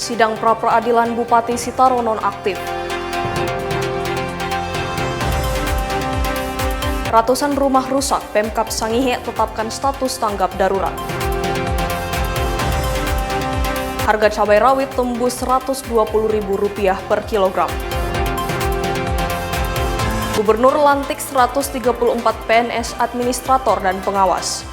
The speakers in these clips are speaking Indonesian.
Sidang pra-peradilan Bupati Sitaro nonaktif. Ratusan rumah rusak, Pemkab Sangihe tetapkan status tanggap darurat. Harga cabai rawit tembus Rp120.000 per kilogram. Gubernur lantik 134 PNS administrator dan pengawas.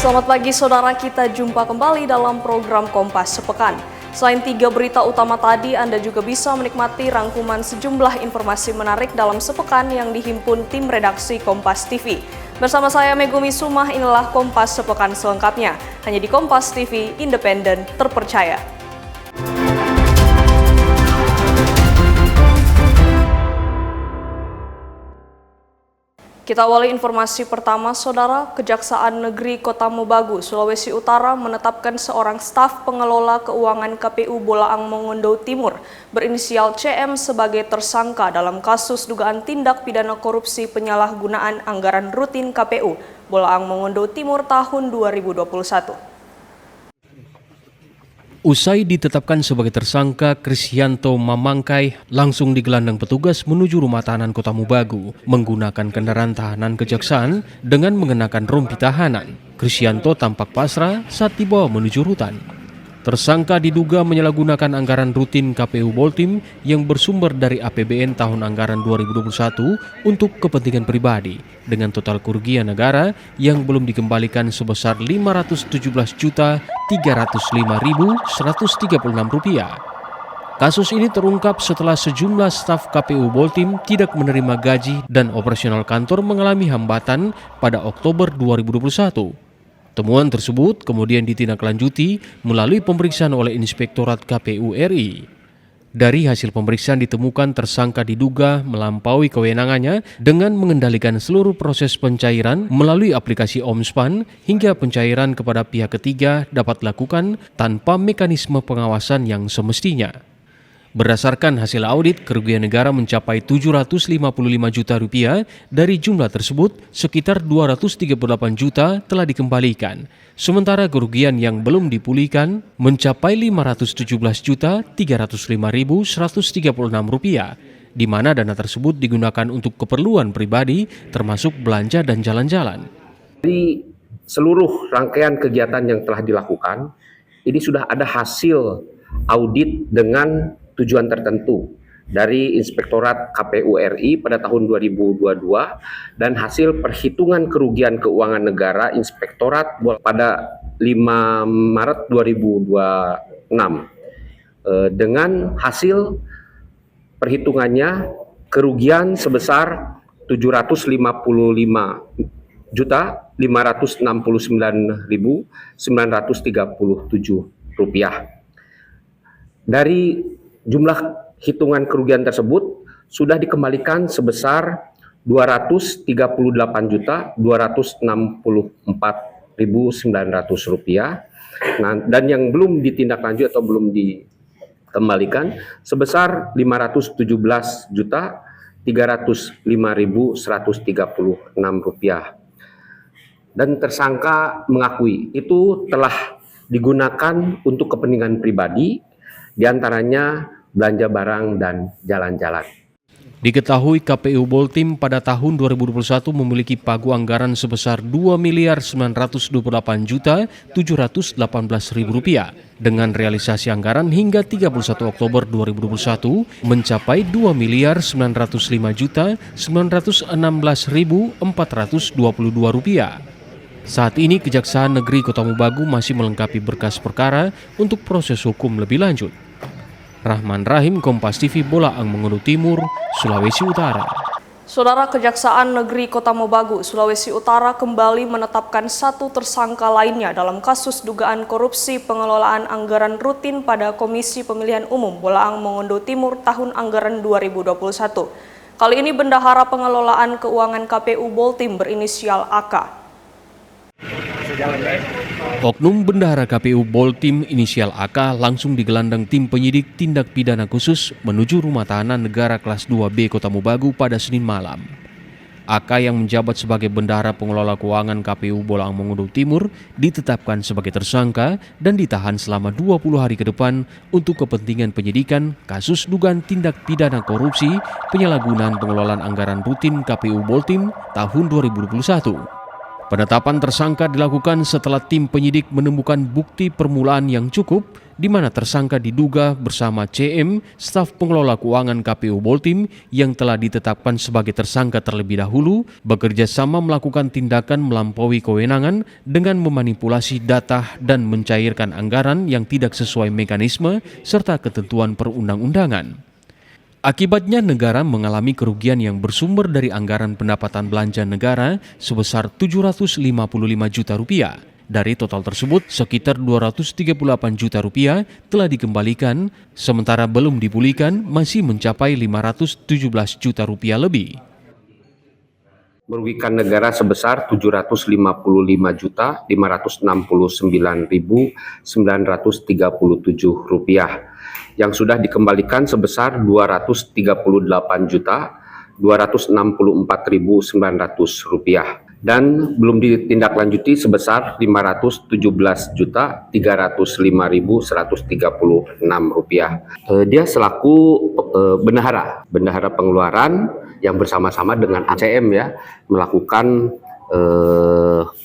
Selamat pagi saudara, kita jumpa kembali dalam program Kompas Sepekan. Selain 3 berita utama tadi, Anda juga bisa menikmati rangkuman sejumlah informasi menarik dalam sepekan yang dihimpun tim redaksi Kompas TV. Bersama saya Megumi Sumah, inilah Kompas Sepekan selengkapnya. Hanya di Kompas TV, independen, terpercaya. Kita awali informasi pertama, saudara. Kejaksaan Negeri Kota Mobagu, Sulawesi Utara menetapkan seorang staf pengelola keuangan KPU Bolaang Mongondo Timur berinisial CM sebagai tersangka dalam kasus dugaan tindak pidana korupsi penyalahgunaan anggaran rutin KPU Bolaang Mongondo Timur tahun 2021. Usai ditetapkan sebagai tersangka, Krisyanto Mamangkai langsung digelandang petugas menuju rumah tahanan Kota Mobagu menggunakan kendaraan tahanan kejaksaan dengan mengenakan rompi tahanan. Krisyanto tampak pasrah saat dibawa menuju rutan. Tersangka diduga menyalahgunakan anggaran rutin KPU Boltim yang bersumber dari APBN tahun anggaran 2021 untuk kepentingan pribadi dengan total kerugian negara yang belum dikembalikan sebesar Rp517.305.136. Kasus ini terungkap setelah sejumlah staf KPU Boltim tidak menerima gaji dan operasional kantor mengalami hambatan pada Oktober 2021. Temuan tersebut kemudian ditindaklanjuti melalui pemeriksaan oleh Inspektorat KPU RI. Dari hasil pemeriksaan ditemukan tersangka diduga melampaui kewenangannya dengan mengendalikan seluruh proses pencairan melalui aplikasi Omspan hingga pencairan kepada pihak ketiga dapat dilakukan tanpa mekanisme pengawasan yang semestinya. Berdasarkan hasil audit, kerugian negara mencapai Rp755 juta. Dari jumlah tersebut, sekitar 238 juta telah dikembalikan. Sementara kerugian yang belum dipulihkan mencapai Rp517.305.136, di mana dana tersebut digunakan untuk keperluan pribadi, termasuk belanja dan jalan-jalan. Dari seluruh rangkaian kegiatan yang telah dilakukan, ini sudah ada hasil audit dengan tujuan tertentu dari Inspektorat KPU RI pada tahun 2022 dan hasil perhitungan kerugian keuangan negara Inspektorat pada 5 Maret 2026. Dengan hasil perhitungannya kerugian sebesar Rp755.569.937. Dari jumlah hitungan kerugian tersebut sudah dikembalikan sebesar Rp238.264.900. Nah, dan yang belum ditindaklanjuti atau belum dikembalikan sebesar Rp517.305.136. Dan tersangka mengakui itu telah digunakan untuk kepentingan pribadi, diantaranya belanja barang dan jalan-jalan. Diketahui KPU Boltim pada tahun 2021 memiliki pagu anggaran sebesar Rp2.998.718.000 dengan realisasi anggaran hingga 31 Oktober 2021 mencapai Rp2.995.916.422. Saat ini Kejaksaan Negeri Kota Mobagu masih melengkapi berkas perkara untuk proses hukum lebih lanjut. Rahman Rahim, Kompas TV, Bolaang Mongondo Timur, Sulawesi Utara. Saudara, Kejaksaan Negeri Kota Mobagu, Sulawesi Utara kembali menetapkan satu tersangka lainnya dalam kasus dugaan korupsi pengelolaan anggaran rutin pada Komisi Pemilihan Umum Bolaang Mongondo Timur tahun anggaran 2021. Kali ini Bendahara Pengelolaan Keuangan KPU Boltim berinisial AK. Oknum Bendahara KPU Boltim inisial AK langsung digelandang tim penyidik tindak pidana khusus menuju rumah tahanan negara kelas 2B Kota Mobagu pada Senin malam. AK yang menjabat sebagai bendahara pengelola keuangan KPU Bolaang Mongondo Timur ditetapkan sebagai tersangka dan ditahan selama 20 hari ke depan untuk kepentingan penyidikan kasus dugaan tindak pidana korupsi penyalahgunaan pengelolaan anggaran rutin KPU Boltim tahun 2021. Penetapan tersangka dilakukan setelah tim penyidik menemukan bukti permulaan yang cukup di mana tersangka diduga bersama CM, staf pengelola keuangan KPU Boltim yang telah ditetapkan sebagai tersangka terlebih dahulu, bekerja sama melakukan tindakan melampaui kewenangan dengan memanipulasi data dan mencairkan anggaran yang tidak sesuai mekanisme serta ketentuan perundang-undangan. Akibatnya negara mengalami kerugian yang bersumber dari anggaran pendapatan belanja negara sebesar 755 juta rupiah. Dari total tersebut, sekitar 238 juta rupiah telah dikembalikan, sementara belum dipulihkan masih mencapai 517 juta rupiah lebih. Merugikan negara sebesar 755.969.937 rupiah yang sudah dikembalikan sebesar 238.264.900 rupiah dan belum ditindaklanjuti sebesar 517.305.136 rupiah. Dia selaku bendahara pengeluaran yang bersama-sama dengan ACM ya melakukan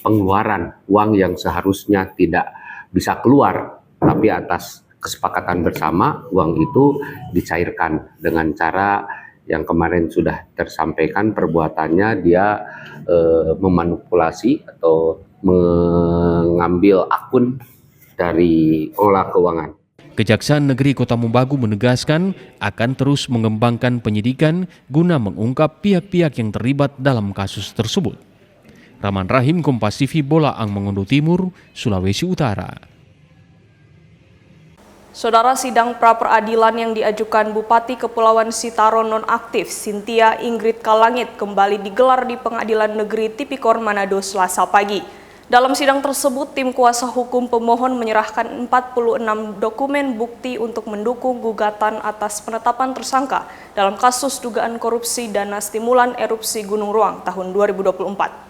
pengeluaran uang yang seharusnya tidak bisa keluar, tapi atas kesepakatan bersama uang itu dicairkan dengan cara yang kemarin sudah tersampaikan. Perbuatannya dia memanipulasi atau mengambil akun dari pengelola keuangan. Kejaksaan Negeri Kota Mobagu menegaskan akan terus mengembangkan penyidikan guna mengungkap pihak-pihak yang terlibat dalam kasus tersebut. Rahman Rahim, Kompas TV, Bolaang Mongondo Timur, Sulawesi Utara. Saudara, sidang pra-peradilan yang diajukan Bupati Kepulauan Sitaro nonaktif Cynthia Ingrid Kalangit kembali digelar di Pengadilan Negeri Tipikor Manado Selasa pagi. Dalam sidang tersebut, tim kuasa hukum pemohon menyerahkan 46 dokumen bukti untuk mendukung gugatan atas penetapan tersangka dalam kasus dugaan korupsi dana stimulan erupsi Gunung Ruang tahun 2024.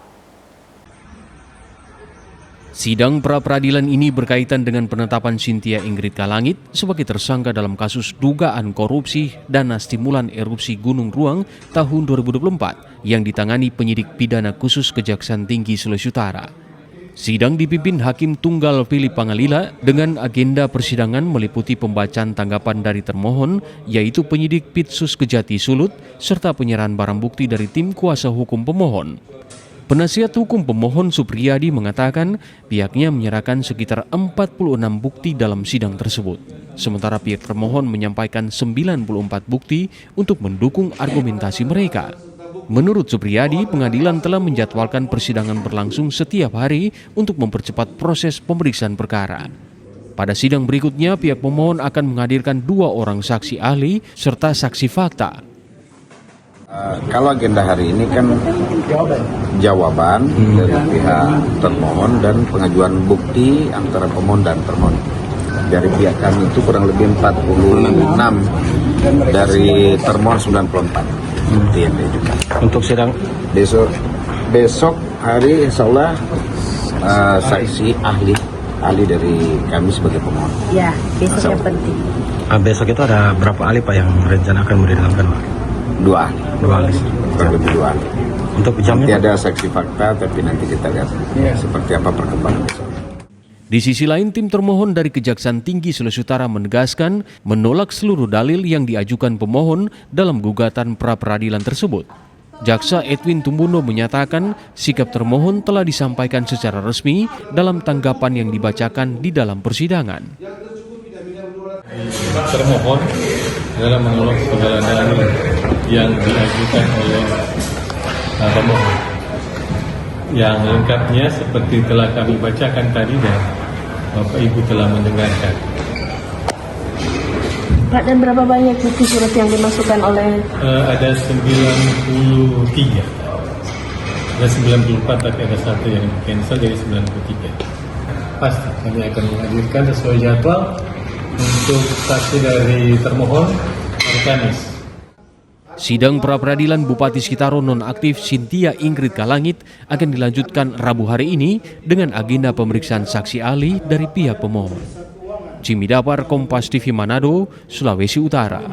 Sidang pra-peradilan ini berkaitan dengan penetapan Cynthia Ingrid Kalangit sebagai tersangka dalam kasus dugaan korupsi dana stimulan erupsi Gunung Ruang tahun 2024 yang ditangani penyidik pidana khusus Kejaksaan Tinggi Sulawesi Utara. Sidang dipimpin Hakim Tunggal Philip Pangalila dengan agenda persidangan meliputi pembacaan tanggapan dari termohon, yaitu penyidik Pitsus Kejati Sulut, serta penyerahan barang bukti dari tim kuasa hukum pemohon. Penasihat hukum pemohon Supriyadi mengatakan pihaknya menyerahkan sekitar 46 bukti dalam sidang tersebut. Sementara pihak termohon menyampaikan 94 bukti untuk mendukung argumentasi mereka. Menurut Supriyadi, pengadilan telah menjadwalkan persidangan berlangsung setiap hari untuk mempercepat proses pemeriksaan perkara. Pada sidang berikutnya, pihak pemohon akan menghadirkan 2 orang saksi ahli serta saksi fakta. Kalau agenda hari ini kan jawaban dari pihak termohon dan pengajuan bukti antara pemohon dan termohon. Dari pihak kami itu kurang lebih 46, dari termohon 94 bukti yang diajukan. Untuk sidang besok hari insya Allah saksi ahli dari kami sebagai pemohon. Ya, besok yang penting. Besok itu ada berapa ahli Pak yang rencana akan didengarkan Pak? 2 ahli. Kurang lebih 2 ahli. Untuk jamnya nanti ada saksi fakta, tapi nanti kita lihat seperti apa perkembangan besok. Di sisi lain, tim termohon dari Kejaksaan Tinggi Sulawesi Utara menegaskan menolak seluruh dalil yang diajukan pemohon dalam gugatan pra-peradilan tersebut. Jaksa Edwin Tumbuno menyatakan sikap termohon telah disampaikan secara resmi dalam tanggapan yang dibacakan di dalam persidangan. Termohon adalah menolak segala dalil yang diajukan oleh pemohon. Yang lengkapnya seperti telah kami bacakan tadi dan Bapak Ibu telah mendengarkan. Pak, dan berapa banyak bukti surat yang dimasukkan oleh? Ada 93. Ada 94 tapi ada satu yang cancel jadi 93. Pasti kami akan menghadirkan sesuai jadwal untuk saksi dari termohon hari Kamis. Sidang pra-peradilan Bupati Sitaro nonaktif Cynthia Ingrid Kalangit akan dilanjutkan Rabu hari ini dengan agenda pemeriksaan saksi ahli dari pihak pemohon. Jimmy Dapar, Kompas TV Manado, Sulawesi Utara.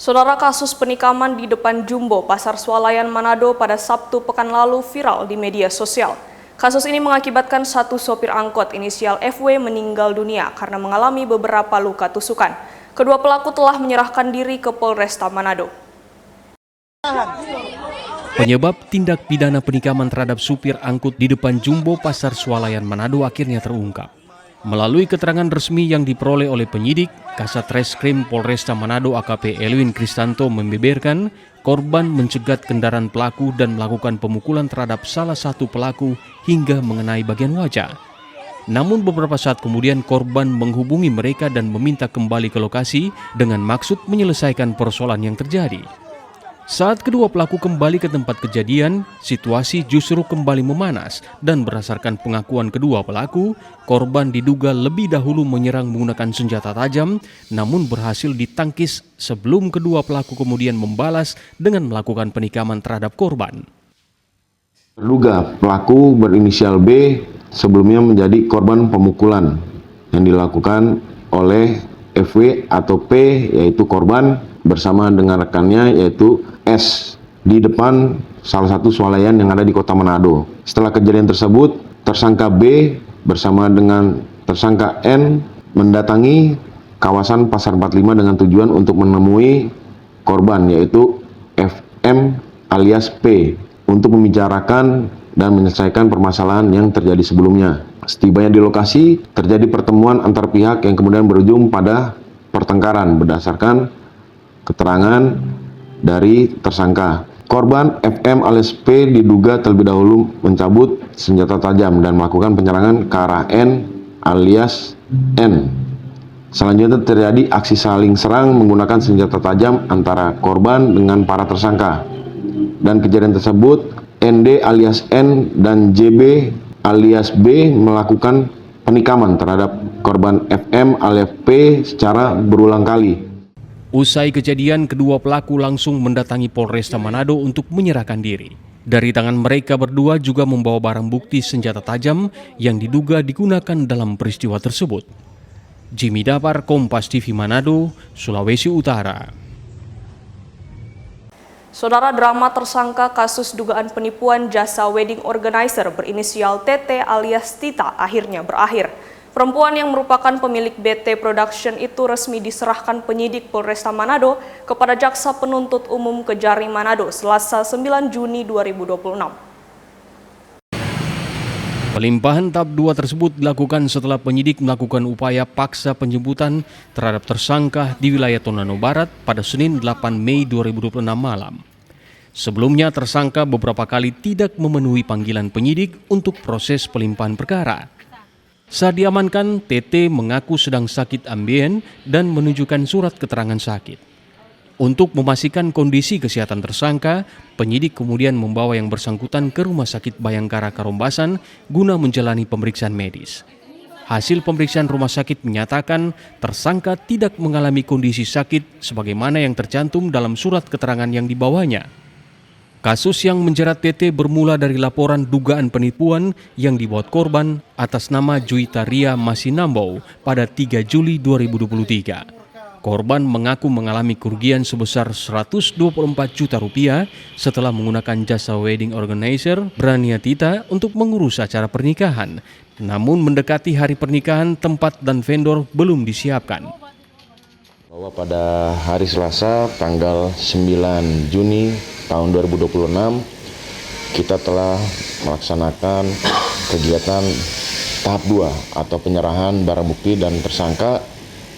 Saudara, kasus penikaman di depan Jumbo Pasar Swalayan Manado pada Sabtu pekan lalu viral di media sosial. Kasus ini mengakibatkan satu sopir angkot inisial FW meninggal dunia karena mengalami beberapa luka tusukan. Kedua pelaku telah menyerahkan diri ke Polresta Manado. Penyebab tindak pidana penikaman terhadap supir angkut di depan Jumbo Pasar Swalayan Manado akhirnya terungkap. Melalui keterangan resmi yang diperoleh oleh penyidik, Kasat Reskrim Polresta Manado AKP Elwin Kristanto membeberkan korban mencegat kendaraan pelaku dan melakukan pemukulan terhadap salah satu pelaku hingga mengenai bagian wajah. Namun beberapa saat kemudian korban menghubungi mereka dan meminta kembali ke lokasi dengan maksud menyelesaikan persoalan yang terjadi. Saat kedua pelaku kembali ke tempat kejadian, situasi justru kembali memanas dan berdasarkan pengakuan kedua pelaku, korban diduga lebih dahulu menyerang menggunakan senjata tajam namun berhasil ditangkis sebelum kedua pelaku kemudian membalas dengan melakukan penikaman terhadap korban. Terduga pelaku berinisial B sebelumnya menjadi korban pemukulan yang dilakukan oleh FW atau P, yaitu korban, bersama dengan rekannya yaitu S di depan salah satu swalayan yang ada di kota Manado. Setelah kejadian tersebut, tersangka B bersama dengan tersangka N mendatangi kawasan Pasar 45 dengan tujuan untuk menemui korban yaitu FM alias P untuk membicarakan dan menyelesaikan permasalahan yang terjadi sebelumnya. Setibanya di lokasi, terjadi pertemuan antar pihak yang kemudian berujung pada pertengkaran berdasarkan keterangan dari tersangka. Korban FM alias P diduga terlebih dahulu mencabut senjata tajam dan melakukan penyerangan ke arah N alias N. Selanjutnya terjadi aksi saling serang menggunakan senjata tajam antara korban dengan para tersangka. Dan kejadian tersebut, ND alias N dan JB alias B melakukan penikaman terhadap korban FM alias P secara berulang kali. Usai kejadian, kedua pelaku langsung mendatangi Polresta Manado untuk menyerahkan diri. Dari tangan mereka berdua juga membawa barang bukti senjata tajam yang diduga digunakan dalam peristiwa tersebut. Jimmy Dapar, Kompas TV Manado, Sulawesi Utara. Saudara, drama tersangka kasus dugaan penipuan jasa wedding organizer berinisial TT alias Tita akhirnya berakhir. Perempuan yang merupakan pemilik BT Production itu resmi diserahkan penyidik Polresta Manado kepada Jaksa Penuntut Umum Kejari Manado Selasa 9 Juni 2026. Pelimpahan tahap 2 tersebut dilakukan setelah penyidik melakukan upaya paksa penjemputan terhadap tersangka di wilayah Tonano Barat pada Senin 8 Mei 2026 malam. Sebelumnya tersangka beberapa kali tidak memenuhi panggilan penyidik untuk proses pelimpahan perkara. Saat diamankan, TT mengaku sedang sakit ambien dan menunjukkan surat keterangan sakit. Untuk memastikan kondisi kesehatan tersangka, penyidik kemudian membawa yang bersangkutan ke Rumah Sakit Bayangkara Karombasan guna menjalani pemeriksaan medis. Hasil pemeriksaan rumah sakit menyatakan tersangka tidak mengalami kondisi sakit sebagaimana yang tercantum dalam surat keterangan yang dibawanya. Kasus yang menjerat TT bermula dari laporan dugaan penipuan yang dibuat korban atas nama Juita Ria Masinambau pada 3 Juli 2023. Korban mengaku mengalami kerugian sebesar 124 juta rupiah setelah menggunakan jasa wedding organizer Brania Tita untuk mengurus acara pernikahan. Namun mendekati hari pernikahan, tempat dan vendor belum disiapkan. Bahwa pada hari Selasa tanggal 9 Juni tahun 2026 kita telah melaksanakan kegiatan tahap 2 atau penyerahan barang bukti dan tersangka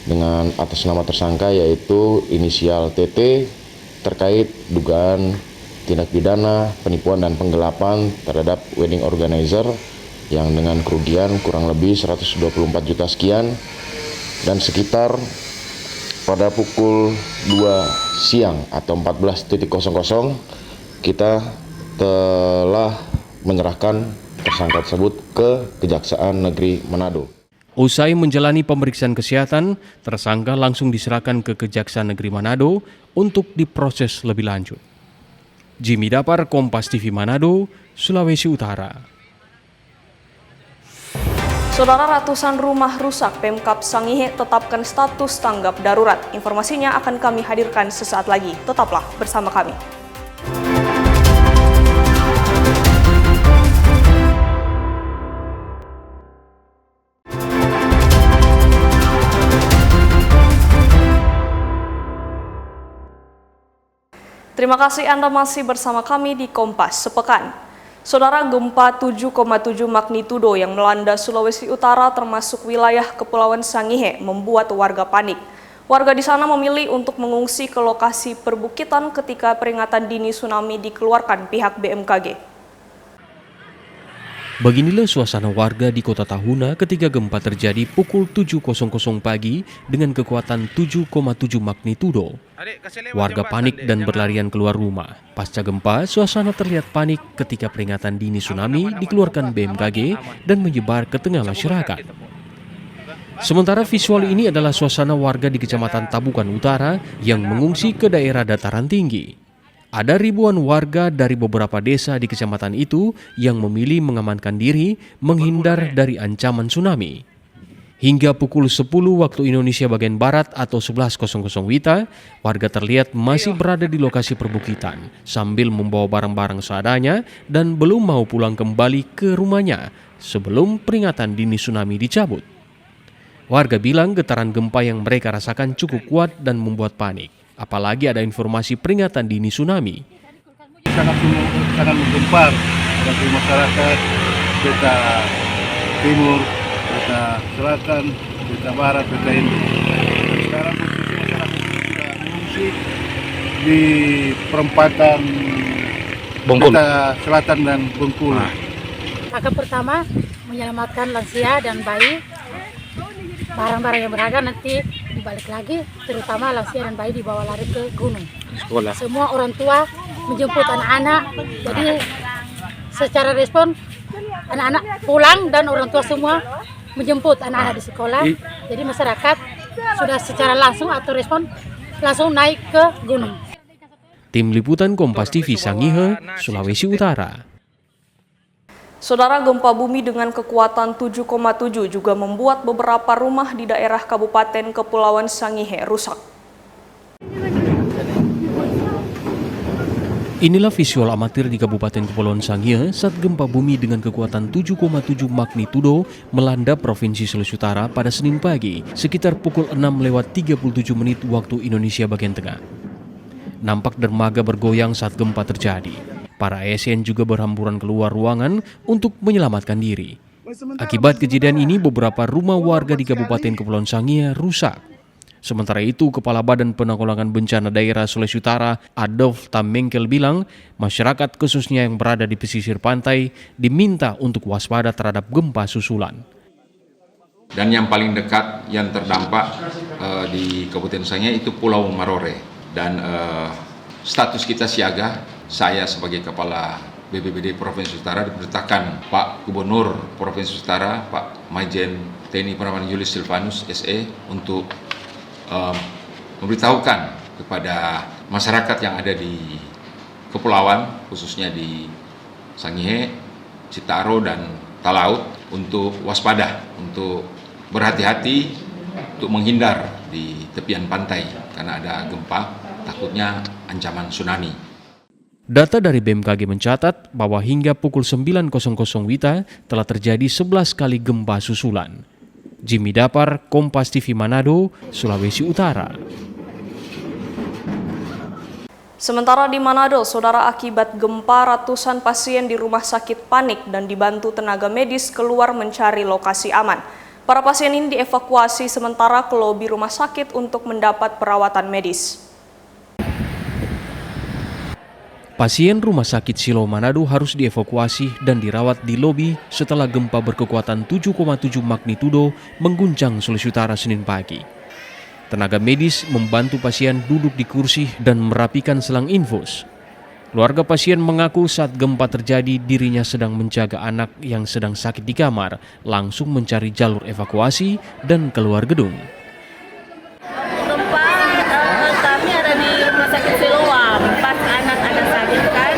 dengan atas nama tersangka yaitu inisial TT terkait dugaan tindak pidana penipuan dan penggelapan terhadap wedding organizer yang dengan kerugian kurang lebih 124 juta sekian, dan sekitar pada pukul 2 siang atau 14.00 kita telah menyerahkan tersangka tersebut ke Kejaksaan Negeri Manado. Usai menjalani pemeriksaan kesehatan, tersangka langsung diserahkan ke Kejaksaan Negeri Manado untuk diproses lebih lanjut. Jimmy Dapar, Kompas TV Manado, Sulawesi Utara. Saudara, ratusan rumah rusak, Pemkab Sangihe tetapkan status tanggap darurat. Informasinya akan kami hadirkan sesaat lagi. Tetaplah bersama kami. Terima kasih Anda masih bersama kami di Kompas Sepekan. Saudara, gempa 7,7 magnitudo yang melanda Sulawesi Utara termasuk wilayah Kepulauan Sangihe membuat warga panik. Warga di sana memilih untuk mengungsi ke lokasi perbukitan ketika peringatan dini tsunami dikeluarkan pihak BMKG. Beginilah suasana warga di Kota Tahuna ketika gempa terjadi pukul 7.00 pagi dengan kekuatan 7,7 magnitudo. Warga panik dan berlarian keluar rumah. Pasca gempa, suasana terlihat panik ketika peringatan dini tsunami dikeluarkan BMKG dan menyebar ke tengah masyarakat. Sementara visual ini adalah suasana warga di Kecamatan Tabukan Utara yang mengungsi ke daerah dataran tinggi. Ada ribuan warga dari beberapa desa di kecamatan itu yang memilih mengamankan diri menghindar dari ancaman tsunami. Hingga pukul 10 waktu Indonesia bagian Barat atau 11.00 WITA, warga terlihat masih berada di lokasi perbukitan sambil membawa barang-barang seadanya dan belum mau pulang kembali ke rumahnya sebelum peringatan dini tsunami dicabut. Warga bilang getaran gempa yang mereka rasakan cukup kuat dan membuat panik. Apalagi ada informasi peringatan dini tsunami. Sangat menggempar bagi masyarakat Beta Timur, Beta Selatan, Beta Barat, Beta Indo. Sekarang posisi masyarakat sudah mengungsi di perempatan Beta Selatan dan Bengkulu. Langkah pertama menyelamatkan lansia dan bayi. Barang-barang yang berharga nanti dibalik lagi, terutama lansia dan bayi dibawa lari ke gunung. Sekolah. Semua orang tua menjemput anak-anak, jadi secara respon anak-anak pulang dan orang tua semua menjemput anak-anak di sekolah. Jadi masyarakat sudah secara langsung atau respon langsung naik ke gunung. Tim Liputan Kompas TV Sangihe, Sulawesi Utara. Saudara, gempa bumi dengan kekuatan 7,7 juga membuat beberapa rumah di daerah Kabupaten Kepulauan Sangihe rusak. Inilah visual amatir di Kabupaten Kepulauan Sangihe saat gempa bumi dengan kekuatan 7,7 magnitudo melanda Provinsi Sulawesi Utara pada Senin pagi sekitar pukul 6:37 waktu Indonesia bagian tengah. Nampak dermaga bergoyang saat gempa terjadi. Para ASN juga berhamburan keluar ruangan untuk menyelamatkan diri. Akibat kejadian ini, beberapa rumah warga di Kabupaten Kepulauan Sangihe rusak. Sementara itu, Kepala Badan Penanggulangan Bencana Daerah Sulawesi Utara, Adolf Tamengkel bilang, masyarakat khususnya yang berada di pesisir pantai diminta untuk waspada terhadap gempa susulan. Dan yang paling dekat yang terdampak di Kabupaten Sangihe itu Pulau Marore. Dan status kita siaga. Saya sebagai Kepala BPBD Provinsi Utara diperintahkan Pak Gubernur Provinsi Utara, Pak Majen TNI Purnawirawan Julius Silvanus SE untuk memberitahukan kepada masyarakat yang ada di kepulauan, khususnya di Sangihe, Citaro, dan Talaut untuk waspada, untuk berhati-hati, untuk menghindar di tepian pantai karena ada gempa, takutnya ancaman tsunami. Data dari BMKG mencatat bahwa hingga pukul 9.00 WITA telah terjadi 11 kali gempa susulan. Jimmy Dapar, Kompas TV Manado, Sulawesi Utara. Sementara di Manado, saudara, akibat gempa ratusan pasien di rumah sakit panik dan dibantu tenaga medis keluar mencari lokasi aman. Para pasien ini dievakuasi sementara ke lobi rumah sakit untuk mendapat perawatan medis. Pasien Rumah Sakit Siloam Manado harus dievakuasi dan dirawat di lobi setelah gempa berkekuatan 7,7 magnitudo mengguncang Sulawesi Utara Senin pagi. Tenaga medis membantu pasien duduk di kursi dan merapikan selang infus. Keluarga pasien mengaku saat gempa terjadi dirinya sedang menjaga anak yang sedang sakit di kamar, langsung mencari jalur evakuasi dan keluar gedung. Gempa kami ada di rumah sakit Siloam, pas anak ada sakit kan,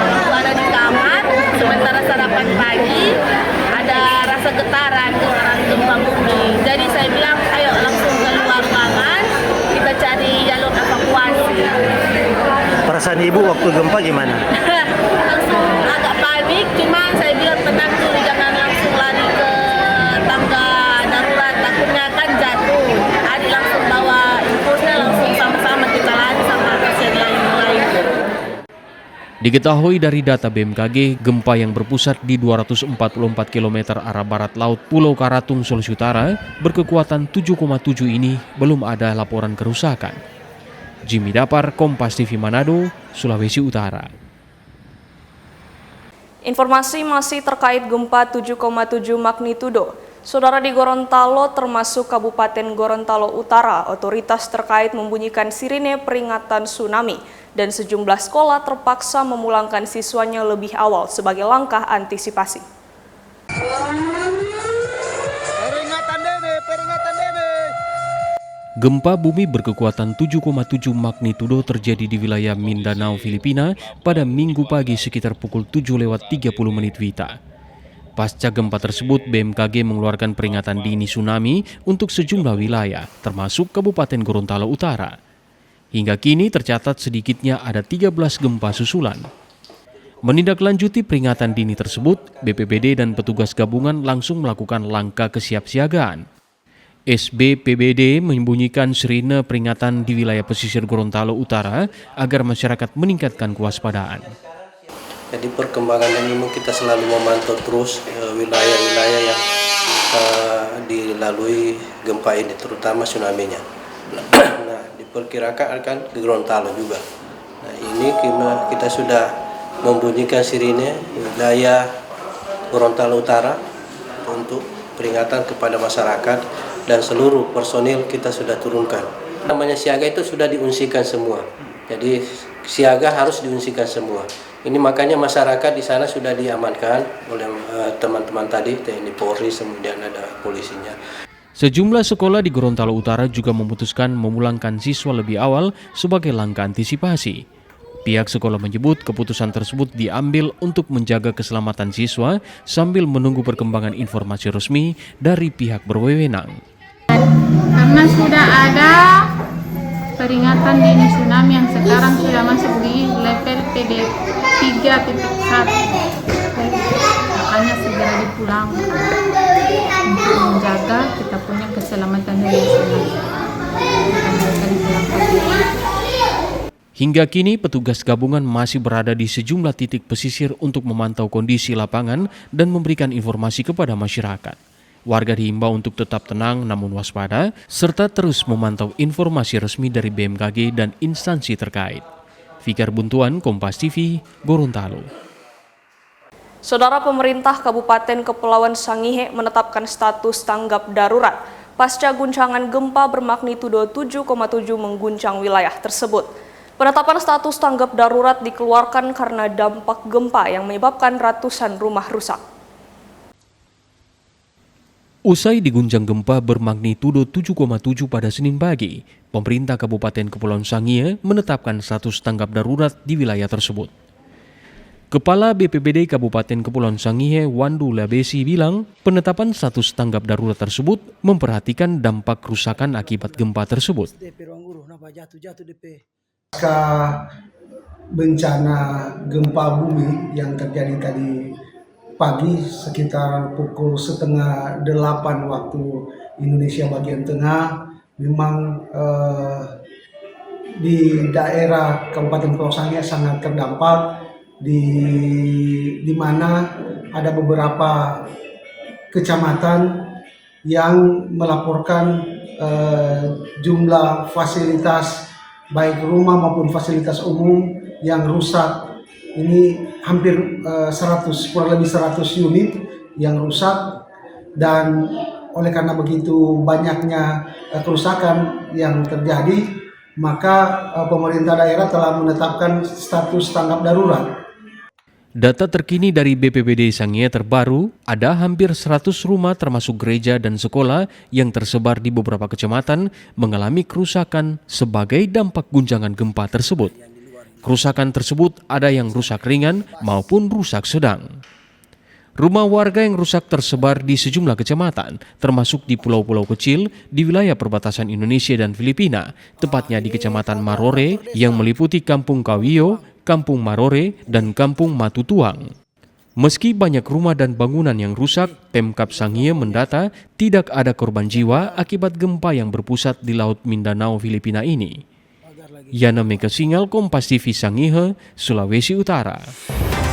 aku ada di kamar, sementara sarapan pagi ada rasa getaran gempa bumi. Jadi saya bilang ayo langsung keluar ruangan, kita cari jalur evakuasi. Perasaan ibu waktu gempa gimana? Langsung agak panik, cuma saya bilang tenang dulu, jangan langsung lari ke tangga darurat, takutnya kan jatuh. Adi langsung bawa infusnya, langsung sama-sama kita lari sama pasien lain-lain. Diketahui dari data BMKG, gempa yang berpusat di 244 km arah barat laut Pulau Karatung, Sulawesi Utara berkekuatan 7,7 ini belum ada laporan kerusakan. Jimmy Dapar, Kompas TV Manado, Sulawesi Utara. Informasi masih terkait gempa 7,7 magnitudo. Saudara, di Gorontalo termasuk Kabupaten Gorontalo Utara, otoritas terkait membunyikan sirine peringatan tsunami dan sejumlah sekolah terpaksa memulangkan siswanya lebih awal sebagai langkah antisipasi. Gempa bumi berkekuatan 7,7 magnitudo terjadi di wilayah Mindanao, Filipina pada Minggu pagi sekitar pukul 7:30 WITA. Pasca gempa tersebut, BMKG mengeluarkan peringatan dini tsunami untuk sejumlah wilayah, termasuk Kabupaten Gorontalo Utara. Hingga kini tercatat sedikitnya ada 13 gempa susulan. Menindaklanjuti peringatan dini tersebut, BPBD dan petugas gabungan langsung melakukan langkah kesiapsiagaan. SBPBD menyembunyikan sirine peringatan di wilayah pesisir Gorontalo Utara agar masyarakat meningkatkan kewaspadaan. Jadi perkembangan ini kita selalu memantau terus wilayah-wilayah yang dilalui gempa ini, terutama tsunami-nya. Nah, diperkirakan akan ke Gorontalo juga. Nah, ini kita sudah membunyikan sirine wilayah Gorontalo Utara untuk peringatan kepada masyarakat. Dan seluruh personil kita sudah turunkan. Namanya siaga itu sudah diungsikan semua. Jadi siaga harus diungsikan semua. Ini makanya masyarakat di sana sudah diamankan oleh teman-teman tadi, TNI Polri, kemudian ada polisinya. Sejumlah sekolah di Gorontalo Utara juga memutuskan memulangkan siswa lebih awal sebagai langkah antisipasi. Pihak sekolah menyebut keputusan tersebut diambil untuk menjaga keselamatan siswa sambil menunggu perkembangan informasi resmi dari pihak berwenang. Karena sudah ada peringatan dini tsunami yang sekarang sudah masuk di level PD 3.1, makanya segera dipulang untuk menjaga kita punya keselamatan dari tsunami. Hingga kini petugas gabungan masih berada di sejumlah titik pesisir untuk memantau kondisi lapangan dan memberikan informasi kepada masyarakat. Warga diimbau untuk tetap tenang namun waspada, serta terus memantau informasi resmi dari BMKG dan instansi terkait. Fikar Buntuan, Kompas TV, Gorontalo. Saudara, pemerintah Kabupaten Kepulauan Sangihe menetapkan status tanggap darurat pasca guncangan gempa bermagnitudo 7,7 mengguncang wilayah tersebut. Penetapan status tanggap darurat dikeluarkan karena dampak gempa yang menyebabkan ratusan rumah rusak. Usai diguncang gempa bermagnitudo 7,7 pada Senin pagi, pemerintah Kabupaten Kepulauan Sangihe menetapkan status tanggap darurat di wilayah tersebut. Kepala BPBD Kabupaten Kepulauan Sangihe, Wandu Labesi bilang, penetapan status tanggap darurat tersebut memperhatikan dampak kerusakan akibat gempa tersebut. Pasca bencana gempa bumi yang terjadi tadi pagi sekitar pukul 7:30 waktu Indonesia bagian tengah, memang di daerah Kabupaten Kepulauan Sangihe sangat terdampak, di mana ada beberapa kecamatan yang melaporkan jumlah fasilitas baik rumah maupun fasilitas umum yang rusak. Ini hampir 100, kurang lebih 100 unit yang rusak, dan oleh karena begitu banyaknya kerusakan yang terjadi, maka pemerintah daerah telah menetapkan status tanggap darurat. Data terkini dari BPBD Sangihe terbaru, ada hampir 100 rumah termasuk gereja dan sekolah yang tersebar di beberapa kecamatan mengalami kerusakan sebagai dampak guncangan gempa tersebut. Kerusakan tersebut ada yang rusak ringan maupun rusak sedang. Rumah warga yang rusak tersebar di sejumlah kecamatan, termasuk di pulau-pulau kecil di wilayah perbatasan Indonesia dan Filipina, tepatnya di Kecamatan Marore yang meliputi Kampung Kawiyo, Kampung Marore, dan Kampung Matutuang. Meski banyak rumah dan bangunan yang rusak, Pemkab Sangihe mendata tidak ada korban jiwa akibat gempa yang berpusat di Laut Mindanao, Filipina ini. Yana Mega Singal, Kompas TV Sangihe, Sulawesi Utara.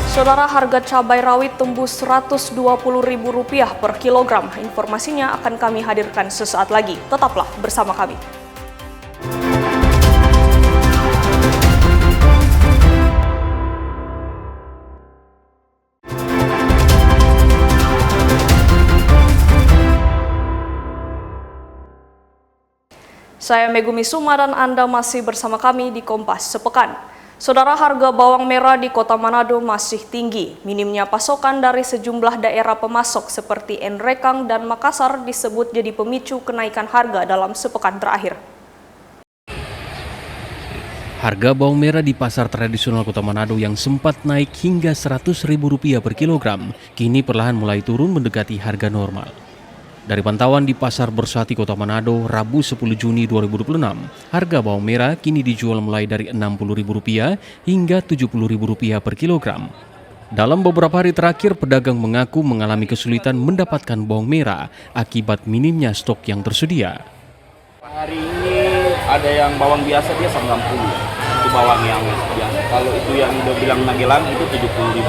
Saudara, harga cabai rawit tembus Rp120.000 per kilogram. Informasinya akan kami hadirkan sesaat lagi. Tetaplah bersama kami. Saya Megumi Suma dan Anda masih bersama kami di Kompas Sepekan. Saudara, harga bawang merah di Kota Manado masih tinggi. Minimnya pasokan dari sejumlah daerah pemasok seperti Enrekang dan Makassar disebut jadi pemicu kenaikan harga dalam sepekan terakhir. Harga bawang merah di pasar tradisional Kota Manado yang sempat naik hingga Rp100.000 per kilogram, kini perlahan mulai turun mendekati harga normal. Dari pantauan di Pasar Bersati Kota Manado, Rabu 10 Juni 2026, harga bawang merah kini dijual mulai dari Rp60.000 hingga Rp70.000 per kilogram. Dalam beberapa hari terakhir, pedagang mengaku mengalami kesulitan mendapatkan bawang merah akibat minimnya stok yang tersedia. Hari ini ada yang bawang biasa dia 90, itu bawang yang biasa. Kalau itu yang udah bilang nagelan itu 70.000.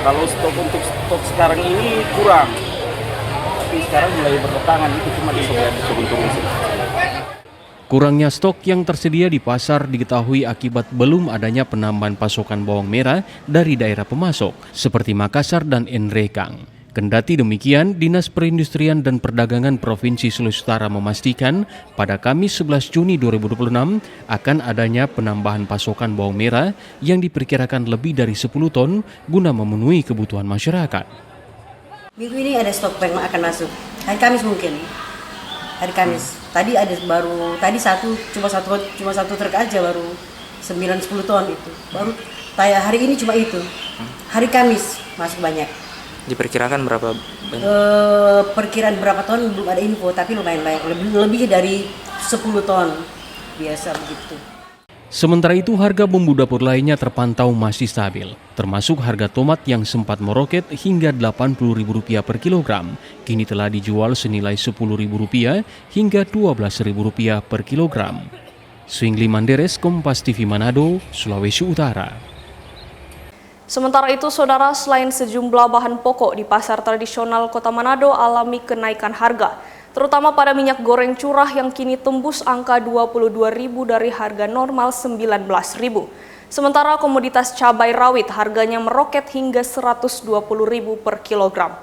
Kalau untuk stok sekarang ini kurang. Sekarang mulai berdatangan, itu cuma turun-turun sih. Kurangnya stok yang tersedia di pasar diketahui akibat belum adanya penambahan pasokan bawang merah dari daerah pemasok seperti Makassar dan Enrekang. Kendati demikian, Dinas Perindustrian dan Perdagangan Provinsi Sulawesi Utara memastikan pada Kamis 11 Juni 2026 akan adanya penambahan pasokan bawang merah yang diperkirakan lebih dari 10 ton guna memenuhi kebutuhan masyarakat. Minggu ini ada stok yang akan masuk. Hari Kamis mungkin. Hari Kamis. Tadi ada cuma satu truk aja baru 9-10 ton itu. Baru hari ini cuma itu. Hari Kamis masuk banyak. Diperkirakan berapa? Perkiraan berapa ton belum ada info, tapi lumayan banyak. Lebih dari 10 ton. Biasa begitu. Sementara itu, harga bumbu dapur lainnya terpantau masih stabil, termasuk harga tomat yang sempat meroket hingga Rp80.000 per kilogram, kini telah dijual senilai Rp10.000 hingga Rp12.000 per kilogram. Swingli Manderes, Kompas TV Manado, Sulawesi Utara. Sementara itu, saudara, selain sejumlah bahan pokok di pasar tradisional Kota Manado alami kenaikan harga, terutama pada minyak goreng curah yang kini tembus angka Rp22.000 dari harga normal Rp19.000. Sementara komoditas cabai rawit harganya meroket hingga Rp120.000 per kilogram.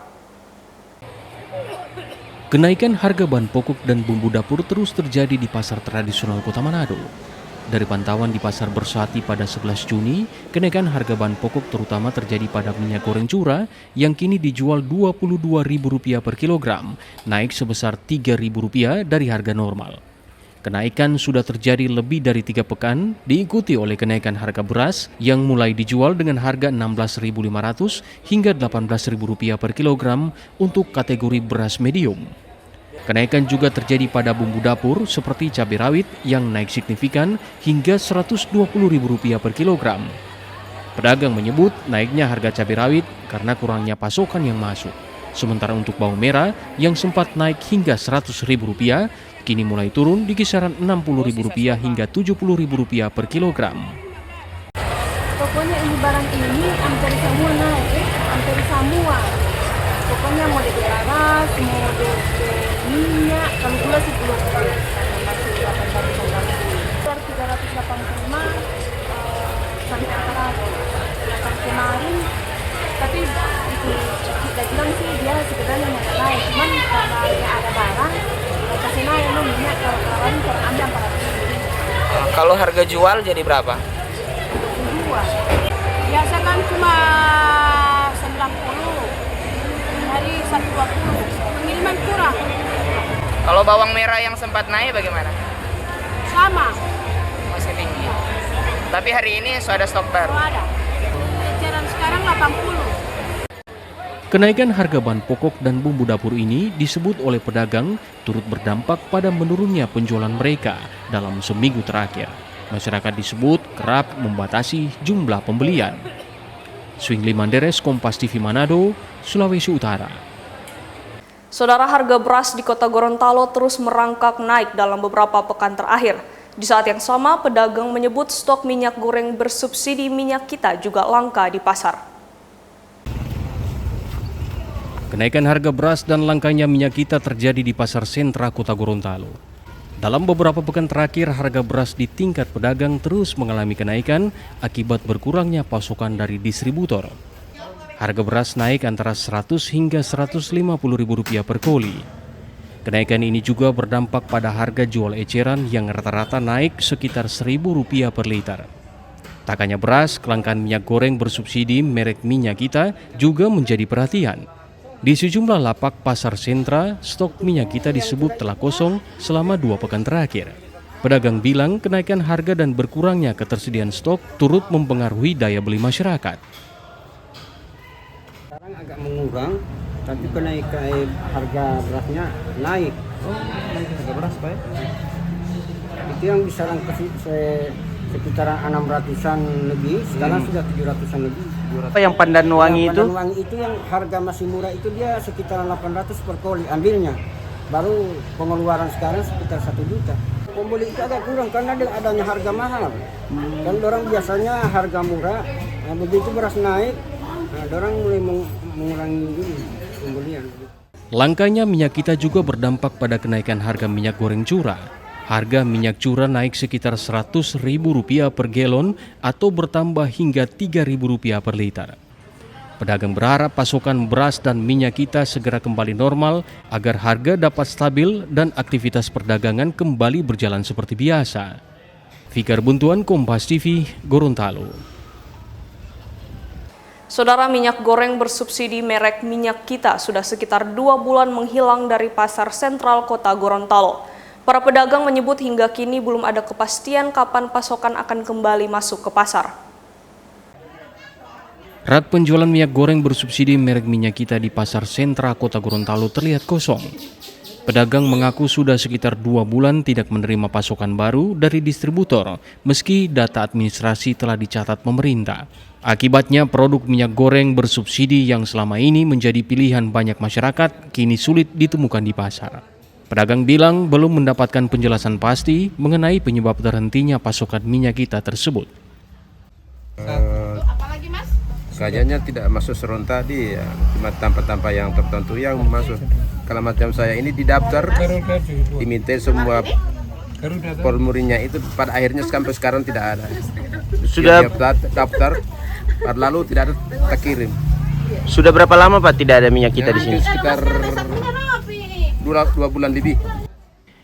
Kenaikan harga bahan pokok dan bumbu dapur terus terjadi di pasar tradisional Kota Manado. Dari pantauan di Pasar Bersati pada 11 Juni, kenaikan harga bahan pokok terutama terjadi pada minyak goreng curah yang kini dijual Rp22.000 per kilogram, naik sebesar Rp3.000 dari harga normal. Kenaikan sudah terjadi lebih dari 3 pekan, diikuti oleh kenaikan harga beras yang mulai dijual dengan harga Rp16.500 hingga Rp18.000 per kilogram untuk kategori beras medium. Kenaikan juga terjadi pada bumbu dapur seperti cabai rawit yang naik signifikan hingga Rp120.000 per kilogram. Pedagang menyebut naiknya harga cabai rawit karena kurangnya pasokan yang masuk. Sementara untuk bawang merah yang sempat naik hingga Rp100.000, kini mulai turun di kisaran Rp60.000 hingga Rp70.000 per kilogram. Pokoknya ini barang ini hampir semua naik, hampir semua. Pokoknya mau di beras, mau di minyak, kalau gula sih belum. Masih 385 sampai antara kemarin, tapi itu kita bilang sih dia sebenarnya nggak naik, cuman karena ada barang kasih naik minyak kalau kemarin terambil 400. Kalau harga jual jadi berapa? Biasa kan cuma 90, hari 120, pengiriman kurang. Kalau bawang merah yang sempat naik bagaimana? Sama. Masih tinggi. Tapi hari ini sudah ada stok baru. Ada. Eceran sekarang 80. Kenaikan harga bahan pokok dan bumbu dapur ini disebut oleh pedagang turut berdampak pada menurunnya penjualan mereka dalam seminggu terakhir. Masyarakat disebut kerap membatasi jumlah pembelian. Swingli Manderes, Kompas TV Manado, Sulawesi Utara. Saudara, harga beras di Kota Gorontalo terus merangkak naik dalam beberapa pekan terakhir. Di saat yang sama, pedagang menyebut stok minyak goreng bersubsidi minyak kita juga langka di pasar. Kenaikan harga beras dan langkanya minyak kita terjadi di pasar sentra Kota Gorontalo. Dalam beberapa pekan terakhir, harga beras di tingkat pedagang terus mengalami kenaikan akibat berkurangnya pasokan dari distributor. Harga beras naik antara 100 hingga 150 ribu rupiah per koli. Kenaikan ini juga berdampak pada harga jual eceran yang rata-rata naik sekitar Rp1.000 per liter. Tak hanya beras, kelangkaan minyak goreng bersubsidi merek minyak kita juga menjadi perhatian. Di sejumlah lapak pasar sentra, stok minyak kita disebut telah kosong selama 2 pekan terakhir. Pedagang bilang kenaikan harga dan berkurangnya ketersediaan stok turut mempengaruhi daya beli masyarakat. Sekarang agak mengurang, tapi kenaikan harga berasnya naik. Harga beras, Pak? Itu yang disaran sekitaran 600-an lebih, sekarang sudah 700-an lebih. Apa yang Pandanwangi itu? Pandanwangi itu yang harga masih murah itu dia sekitar 800 per koli ambilnya. Baru pengeluaran sekarang sekitar 1 juta. Pembeli itu agak kurang karena adanya harga mahal. Dan orang biasanya harga murah, nah begitu beras naik, nah orang mulai mengurangi ini pembelian. Langkanya minyak kita juga berdampak pada kenaikan harga minyak goreng curah. Harga minyak curah naik sekitar Rp100.000 per galon atau bertambah hingga Rp3.000 per liter. Pedagang berharap pasokan beras dan minyak kita segera kembali normal agar harga dapat stabil dan aktivitas perdagangan kembali berjalan seperti biasa. Fikar Buntuan, Kompas TV, Gorontalo. Saudara, minyak goreng bersubsidi merek minyak kita sudah sekitar 2 bulan menghilang dari pasar sentral Kota Gorontalo. Para pedagang menyebut hingga kini belum ada kepastian kapan pasokan akan kembali masuk ke pasar. Rak penjualan minyak goreng bersubsidi merek minyak kita di pasar sentra Kota Gorontalo terlihat kosong. Pedagang mengaku sudah sekitar 2 bulan tidak menerima pasokan baru dari distributor, meski data administrasi telah dicatat pemerintah. Akibatnya produk minyak goreng bersubsidi yang selama ini menjadi pilihan banyak masyarakat kini sulit ditemukan di pasar. Pedagang bilang belum mendapatkan penjelasan pasti mengenai penyebab terhentinya pasokan minyak kita tersebut. Apalagi Mas? Kayaknya tidak masuk serentak di ya, cuma tanpa yang tertentu yang masuk. Kalau macam saya ini didaftar, diminta semua formulirnya itu pada akhirnya sampai sekarang tidak ada. Sudah daftar, lalu tidak ada terkirim. Sudah berapa lama Pak tidak ada minyak kita di sini? Sekitar 2 bulan lebih.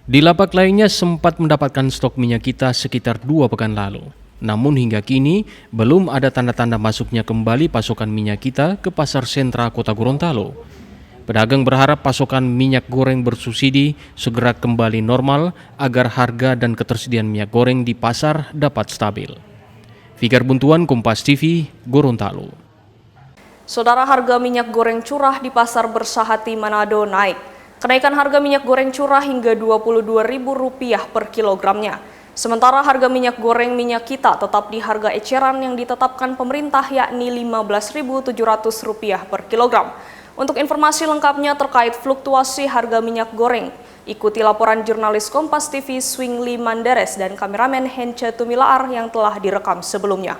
Di lapak lainnya sempat mendapatkan stok minyak kita sekitar 2 pekan lalu. Namun hingga kini belum ada tanda-tanda masuknya kembali pasokan minyak kita ke pasar sentra Kota Gorontalo. Pedagang berharap pasokan minyak goreng bersubsidi segera kembali normal agar harga dan ketersediaan minyak goreng di pasar dapat stabil. Fikar Buntuan, Kompas TV, Gorontalo. Saudara, harga minyak goreng curah di pasar Bersahati Manado naik. Kenaikan harga minyak goreng curah hingga Rp22.000 per kilogramnya. Sementara harga minyak goreng minyak kita tetap di harga eceran yang ditetapkan pemerintah yakni Rp15.700 per kilogram. Untuk informasi lengkapnya terkait fluktuasi harga minyak goreng, ikuti laporan jurnalis Kompas TV Swingli Manderes dan kameramen Hence Tumilaar yang telah direkam sebelumnya.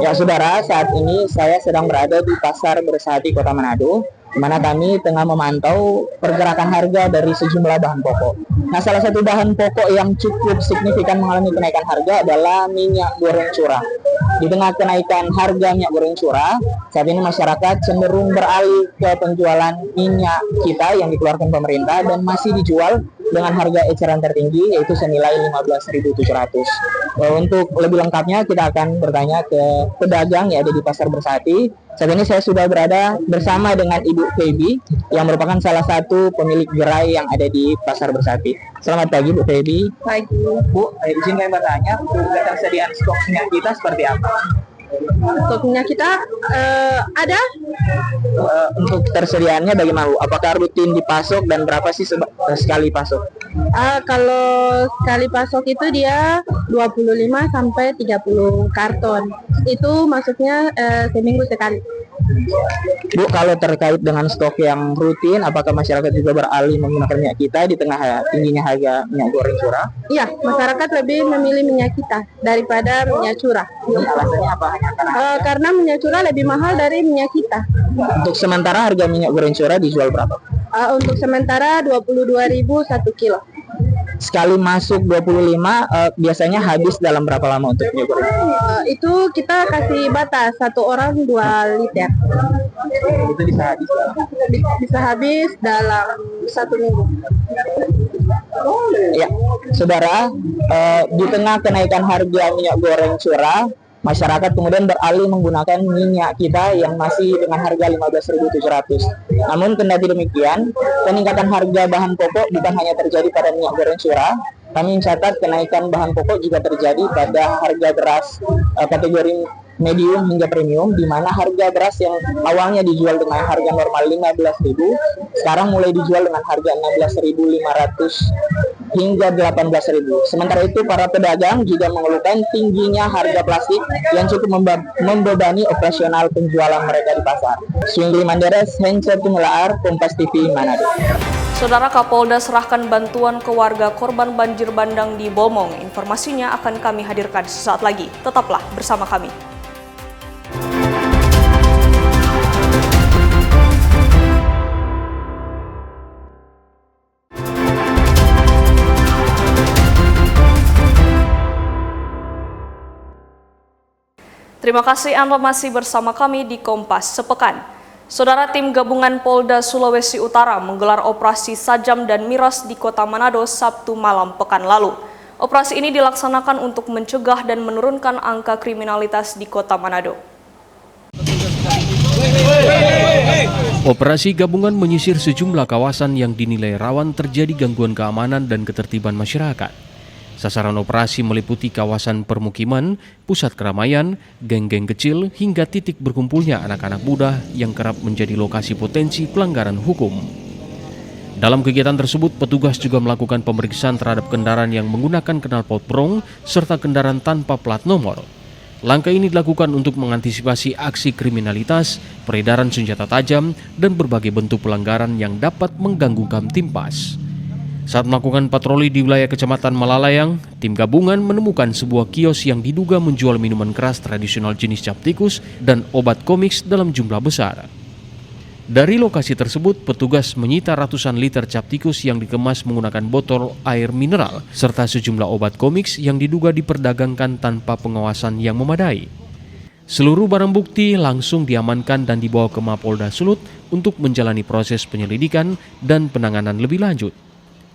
Ya saudara, saat ini saya sedang berada di Pasar Bersahati Kota Manado, di mana kami tengah memantau pergerakan harga dari sejumlah bahan pokok. Nah, salah satu bahan pokok yang cukup signifikan mengalami kenaikan harga adalah minyak goreng curah. Di tengah kenaikan harga minyak goreng curah, saat ini masyarakat cenderung beralih ke penjualan minyak kita yang dikeluarkan pemerintah dan masih dijual dengan harga eceran tertinggi yaitu senilai 15.700. Untuk lebih lengkapnya kita akan bertanya ke pedagang yang ada di Pasar Bersati. Saat ini saya sudah berada bersama dengan Ibu Feby yang merupakan salah satu pemilik gerai yang ada di Pasar Bersati. Selamat pagi Bu Feby. Pagi. Bu, izin kami bertanya untuk ketersediaan stok minyak kita seperti apa? Stok minyak kita ada. Untuk ketersediaannya bagaimana Bu? Apakah rutin dipasok dan berapa sih sekali pasok? Kalau sekali pasok itu dia 25 sampai 30 karton. Itu masuknya seminggu sekali. Bu, kalau terkait dengan stok yang rutin, apakah masyarakat juga beralih menggunakan minyak kita di tengah tingginya harga minyak goreng curah? Iya, masyarakat lebih memilih minyak kita daripada minyak curah. Alasannya apa? Karena minyak curah lebih mahal dari minyak kita. Untuk sementara harga minyak goreng curah dijual berapa? Untuk sementara 22.000 1 kilo. Sekali masuk 25, biasanya habis dalam berapa lama untuk minyak goreng? Itu kita kasih batas, 1 orang 2 liter. Itu bisa habis dalam? Bisa habis dalam 1 minggu. Ya, saudara, di tengah kenaikan harga minyak goreng curah, masyarakat kemudian beralih menggunakan minyak kita yang masih dengan harga 15.700. Namun kendati demikian, peningkatan harga bahan pokok bukan hanya terjadi pada minyak goreng curah. Kami mencatat kenaikan bahan pokok juga terjadi pada harga beras kategori medium hingga premium, di mana harga beras yang awalnya dijual dengan harga normal 15.000, sekarang mulai dijual dengan harga 16.500 hingga 18.000. Sementara itu para pedagang juga mengeluhkan tingginya harga plastik yang cukup membebani operasional penjualan mereka di pasar. Swingli Manderes, Hencer Tumelaar, Kompas TV, Manado. Saudara Kapolda serahkan bantuan ke warga korban banjir bandang di Bolmong. Informasinya akan kami hadirkan sesaat lagi. Tetaplah bersama kami. Terima kasih Anda masih bersama kami di Kompas Sepekan. Saudara, tim gabungan Polda Sulawesi Utara menggelar operasi Sajam dan Miras di Kota Manado Sabtu malam pekan lalu. Operasi ini dilaksanakan untuk mencegah dan menurunkan angka kriminalitas di Kota Manado. Operasi gabungan menyisir sejumlah kawasan yang dinilai rawan terjadi gangguan keamanan dan ketertiban masyarakat. Sasaran operasi meliputi kawasan permukiman, pusat keramaian, geng-geng kecil, hingga titik berkumpulnya anak-anak muda yang kerap menjadi lokasi potensi pelanggaran hukum. Dalam kegiatan tersebut, petugas juga melakukan pemeriksaan terhadap kendaraan yang menggunakan knalpot brong serta kendaraan tanpa plat nomor. Langkah ini dilakukan untuk mengantisipasi aksi kriminalitas, peredaran senjata tajam, dan berbagai bentuk pelanggaran yang dapat mengganggu Kamtibmas. Saat melakukan patroli di wilayah Kecamatan Malalayang, tim gabungan menemukan sebuah kios yang diduga menjual minuman keras tradisional jenis cap tikus dan obat komiks dalam jumlah besar. Dari lokasi tersebut, petugas menyita ratusan liter cap tikus yang dikemas menggunakan botol air mineral, serta sejumlah obat komiks yang diduga diperdagangkan tanpa pengawasan yang memadai. Seluruh barang bukti langsung diamankan dan dibawa ke Mapolda Sulut untuk menjalani proses penyelidikan dan penanganan lebih lanjut.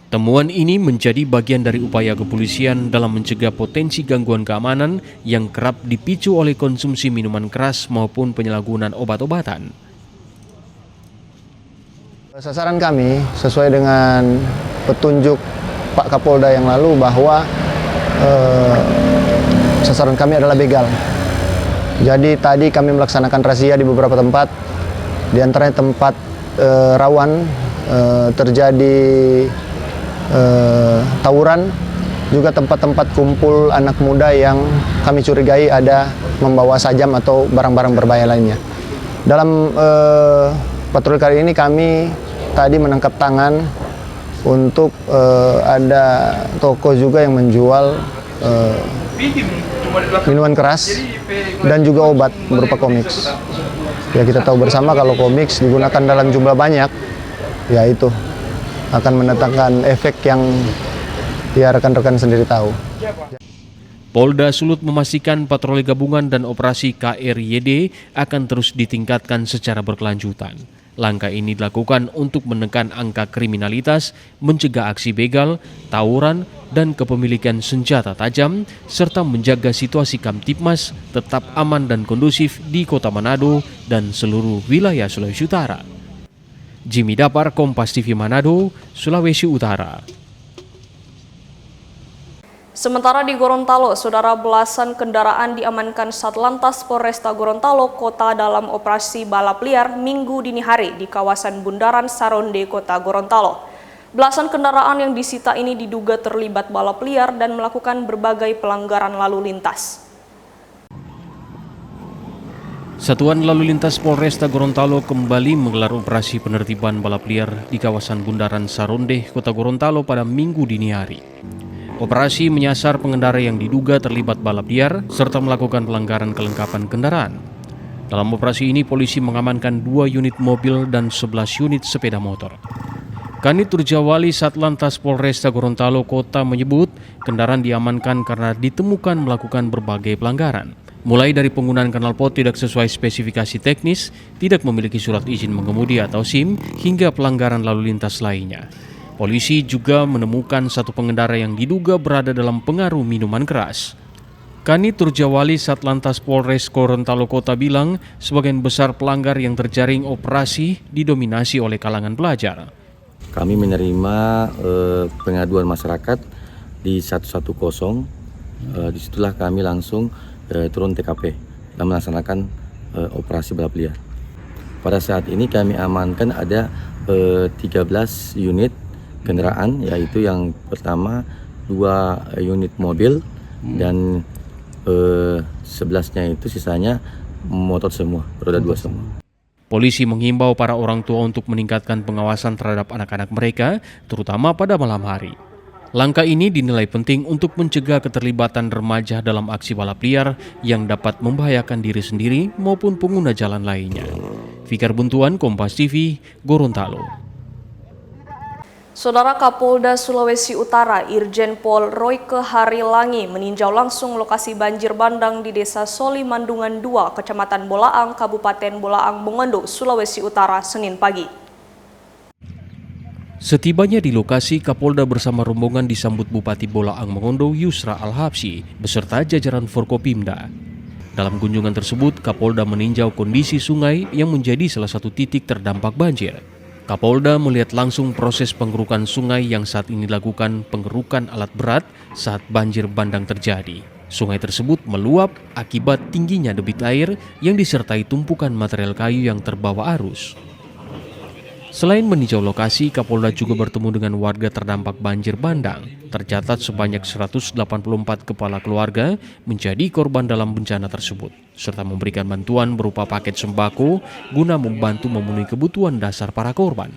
Temuan ini menjadi bagian dari upaya kepolisian dalam mencegah potensi gangguan keamanan yang kerap dipicu oleh konsumsi minuman keras maupun penyalahgunaan obat-obatan. Sasaran kami sesuai dengan petunjuk Pak Kapolda yang lalu bahwa sasaran kami adalah begal. Jadi tadi kami melaksanakan razia di beberapa tempat, di antaranya tempat rawan terjadi tawuran, juga tempat-tempat kumpul anak muda yang kami curigai ada membawa sajam atau barang-barang berbahaya lainnya. Dalam patroli kali ini kami tadi menangkap tangan untuk ada toko juga yang menjual minuman keras dan juga obat berupa komiks. Ya, kita tahu bersama kalau komiks digunakan dalam jumlah banyak, ya itu akan mendatangkan efek yang ya rekan-rekan sendiri tahu. Polda Sulut memastikan patroli gabungan dan operasi KRYD akan terus ditingkatkan secara berkelanjutan. Langkah ini dilakukan untuk menekan angka kriminalitas, mencegah aksi begal, tawuran, dan kepemilikan senjata tajam, serta menjaga situasi Kamtipmas tetap aman dan kondusif di Kota Manado dan seluruh wilayah Sulawesi Utara. Jimmy Dapar, Kompas TV Manado, Sulawesi Utara. Sementara di Gorontalo, saudara, belasan kendaraan diamankan Satlantas Polresta Gorontalo Kota dalam operasi balap liar Minggu dini hari di kawasan Bundaran Saronde, Kota Gorontalo. Belasan kendaraan yang disita ini diduga terlibat balap liar dan melakukan berbagai pelanggaran lalu lintas. Satuan Lalu Lintas Polresta Gorontalo kembali menggelar operasi penertiban balap liar di kawasan Bundaran Saronde, Kota Gorontalo pada Minggu dini hari. Operasi menyasar pengendara yang diduga terlibat balap liar serta melakukan pelanggaran kelengkapan kendaraan. Dalam operasi ini, polisi mengamankan 2 unit mobil dan 11 unit sepeda motor. Kanit Turjawali Satlantas Polresta Gorontalo Kota menyebut kendaraan diamankan karena ditemukan melakukan berbagai pelanggaran. Mulai dari penggunaan knalpot tidak sesuai spesifikasi teknis, tidak memiliki surat izin mengemudi atau SIM, hingga pelanggaran lalu lintas lainnya. Polisi juga menemukan satu pengendara yang diduga berada dalam pengaruh minuman keras. Kanit Turjawali Satlantas Polres Gorontalo Kota bilang sebagian besar pelanggar yang terjaring operasi didominasi oleh kalangan pelajar. Kami menerima pengaduan masyarakat di 110. Disitulah kami langsung turun TKP dan melaksanakan operasi balap liar. Pada saat ini kami amankan ada 13 unit kendaraan, yaitu yang pertama 2 unit mobil dan 11-nya itu sisanya motor semua, roda 2 semua. Polisi menghimbau para orang tua untuk meningkatkan pengawasan terhadap anak-anak mereka, terutama pada malam hari. Langkah ini dinilai penting untuk mencegah keterlibatan remaja dalam aksi balap liar yang dapat membahayakan diri sendiri maupun pengguna jalan lainnya. Fikar Buntuan, Kompas TV, Gorontalo. Saudara, Kapolda Sulawesi Utara Irjen Pol Royke Harilangi meninjau langsung lokasi banjir bandang di Desa Soli Mandungan 2, Kecamatan Bolaang, Kabupaten Bolaang Mongondo, Sulawesi Utara, Senin pagi. Setibanya di lokasi, Kapolda bersama rombongan disambut Bupati Bolaang Mongondo Yusra Al-Habsyi beserta jajaran Forkopimda. Dalam kunjungan tersebut, Kapolda meninjau kondisi sungai yang menjadi salah satu titik terdampak banjir. Kapolda melihat langsung proses pengerukan sungai yang saat ini dilakukan pengerukan alat berat saat banjir bandang terjadi. Sungai tersebut meluap akibat tingginya debit air yang disertai tumpukan material kayu yang terbawa arus. Selain meninjau lokasi, Kapolda juga bertemu dengan warga terdampak banjir bandang. Tercatat sebanyak 184 kepala keluarga menjadi korban dalam bencana tersebut, serta memberikan bantuan berupa paket sembako guna membantu memenuhi kebutuhan dasar para korban.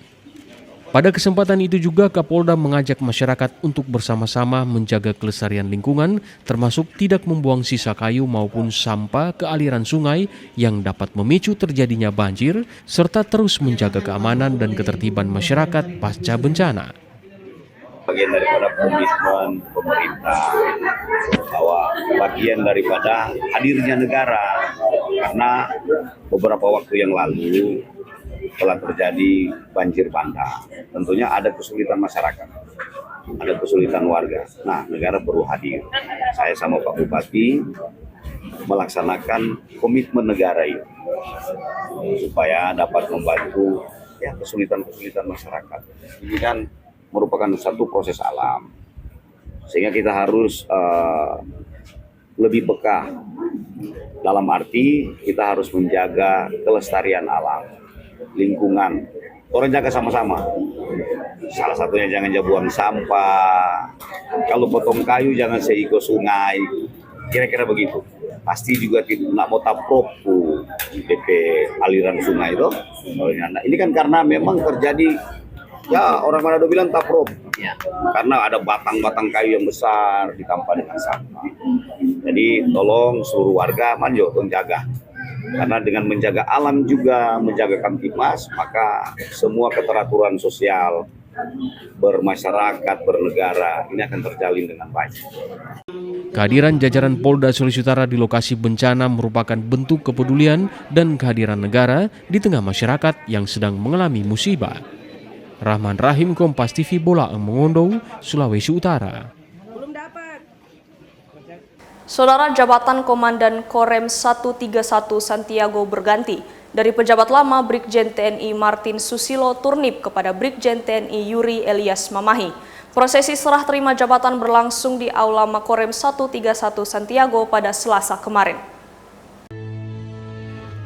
Pada kesempatan itu juga Kapolda mengajak masyarakat untuk bersama-sama menjaga kelestarian lingkungan, termasuk tidak membuang sisa kayu maupun sampah ke aliran sungai yang dapat memicu terjadinya banjir, serta terus menjaga keamanan dan ketertiban masyarakat pasca bencana. Bagian daripada komitmen pemerintah bahwa bagian daripada hadirnya negara, karena beberapa waktu yang lalu telah terjadi banjir bandang. Tentunya ada kesulitan masyarakat, ada kesulitan warga. Nah, negara perlu hadir. Saya sama Pak Bupati melaksanakan komitmen negara itu supaya dapat membantu kesulitan-kesulitan masyarakat. Ini kan merupakan satu proses alam, sehingga kita harus lebih peka. Dalam arti kita harus menjaga kelestarian alam, lingkungan. Orang jaga sama-sama. Salah satunya jangan buang sampah. Kalau potong kayu jangan seiko sungai. Kira-kira begitu. Pasti juga tidak mau taprok DP aliran sungai itu. Nah, ini kan karena memang terjadi, ya orang Manado bilang taprok. Karena ada batang-batang kayu yang besar ditampah dengan sampah. Jadi tolong seluruh warga manjo menjaga. Karena dengan menjaga alam juga menjaga Kamtipmas, maka semua keteraturan sosial bermasyarakat, bernegara ini akan terjalin dengan baik. Kehadiran jajaran Polda Sulawesi Utara di lokasi bencana merupakan bentuk kepedulian dan kehadiran negara di tengah masyarakat yang sedang mengalami musibah. Rahman Rahim, Kompas TV, Bolaang Mongondo, Sulawesi Utara. Saudara, jabatan Komandan Korem 131 Santiago berganti dari pejabat lama Brigjen TNI Martin Susilo Turnip kepada Brigjen TNI Yuri Elias Mamahi. Prosesi serah terima jabatan berlangsung di Aula Makorem 131 Santiago pada Selasa kemarin.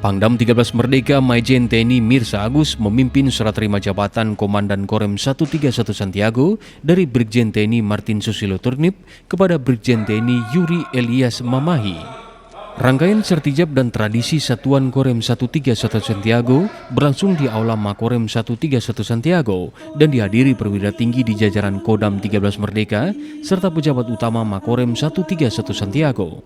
Pangdam 13 Merdeka Maijen TNI Mirsa Agus memimpin serah terima jabatan Komandan Korem 131 Santiago dari Brigjen TNI Martin Susilo Turnip kepada Brigjen TNI Yuri Elias Mamahi. Rangkaian sertijab dan tradisi Satuan Korem 131 Santiago berlangsung di Aula Makorem 131 Santiago dan dihadiri perwira tinggi di jajaran Kodam 13 Merdeka serta pejabat utama Makorem 131 Santiago.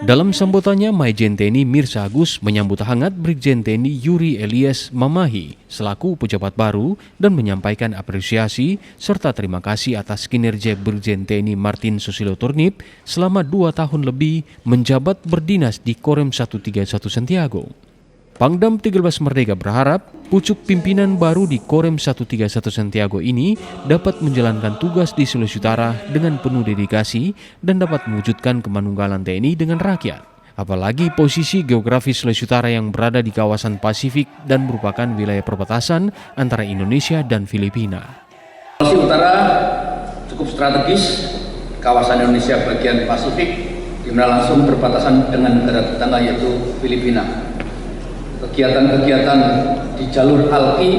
Dalam sambutannya, Maijen TNI Mirsa Agus menyambut hangat Brigjen TNI Yuri Elias Mamahi selaku pejabat baru dan menyampaikan apresiasi serta terima kasih atas kinerja Brigjen TNI Martin Susilo Turnip selama 2 tahun lebih menjabat berdinas di Korem 131 Santiago. Pangdam 13 Merdeka berharap pucuk pimpinan baru di Korem 131 Santiago ini dapat menjalankan tugas di Sulawesi Utara dengan penuh dedikasi dan dapat mewujudkan kemanunggalan TNI dengan rakyat. Apalagi posisi geografis Sulawesi Utara yang berada di kawasan Pasifik dan merupakan wilayah perbatasan antara Indonesia dan Filipina. Sulawesi Utara cukup strategis, kawasan Indonesia bagian Pasifik, di mana langsung berbatasan dengan negara tetangga yaitu Filipina. Kegiatan-kegiatan di jalur ALKI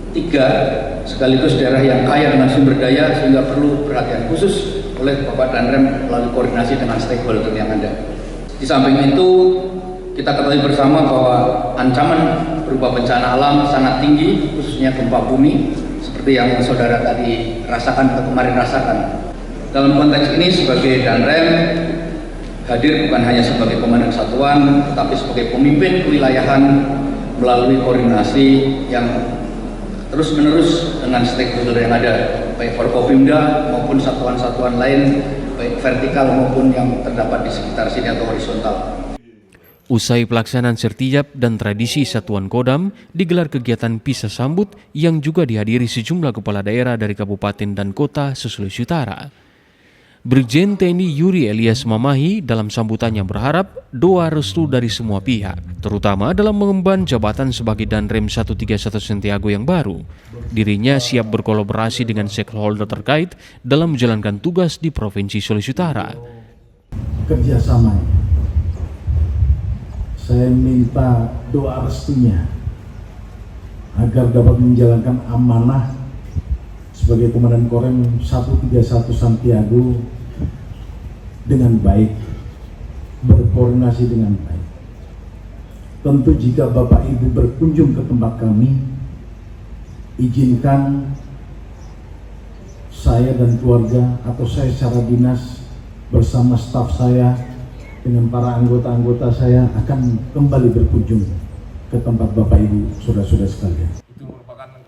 3 sekaligus daerah yang kaya dengan sumber daya sehingga perlu perhatian khusus oleh Bapak Danrem melalui koordinasi dengan stakeholder yang ada. Di samping itu kita ketahui bersama bahwa ancaman berupa bencana alam sangat tinggi, khususnya gempa bumi seperti yang saudara tadi rasakan atau kemarin rasakan. Dalam konteks ini sebagai Danrem hadir bukan hanya sebagai komandan satuan, tetapi sebagai pemimpin kewilayahan melalui koordinasi yang terus-menerus dengan stakeholder yang ada, baik Forkopimda maupun satuan-satuan lain, baik vertikal maupun yang terdapat di sekitar sini atau horizontal. Usai pelaksanaan sertijab dan tradisi Satuan Kodam, digelar kegiatan pisah sambut yang juga dihadiri sejumlah kepala daerah dari kabupaten dan kota Sulawesi Utara. Brigjen TNI Yuri Elias Mamahi dalam sambutannya berharap doa restu dari semua pihak, terutama dalam mengemban jabatan sebagai Danrem 131 Santiago yang baru. Dirinya siap berkolaborasi dengan stakeholder terkait dalam menjalankan tugas di Provinsi Sulawesi Utara. Kerjasama, saya minta doa restunya agar dapat menjalankan amanah sebagai Komandan Korem 131 Santiago dengan baik, berkoordinasi dengan baik. Tentu jika Bapak Ibu berkunjung ke tempat kami, izinkan saya dan keluarga atau saya secara dinas bersama staf saya dengan para anggota-anggota saya akan kembali berkunjung ke tempat Bapak Ibu, saudara-saudara sekalian.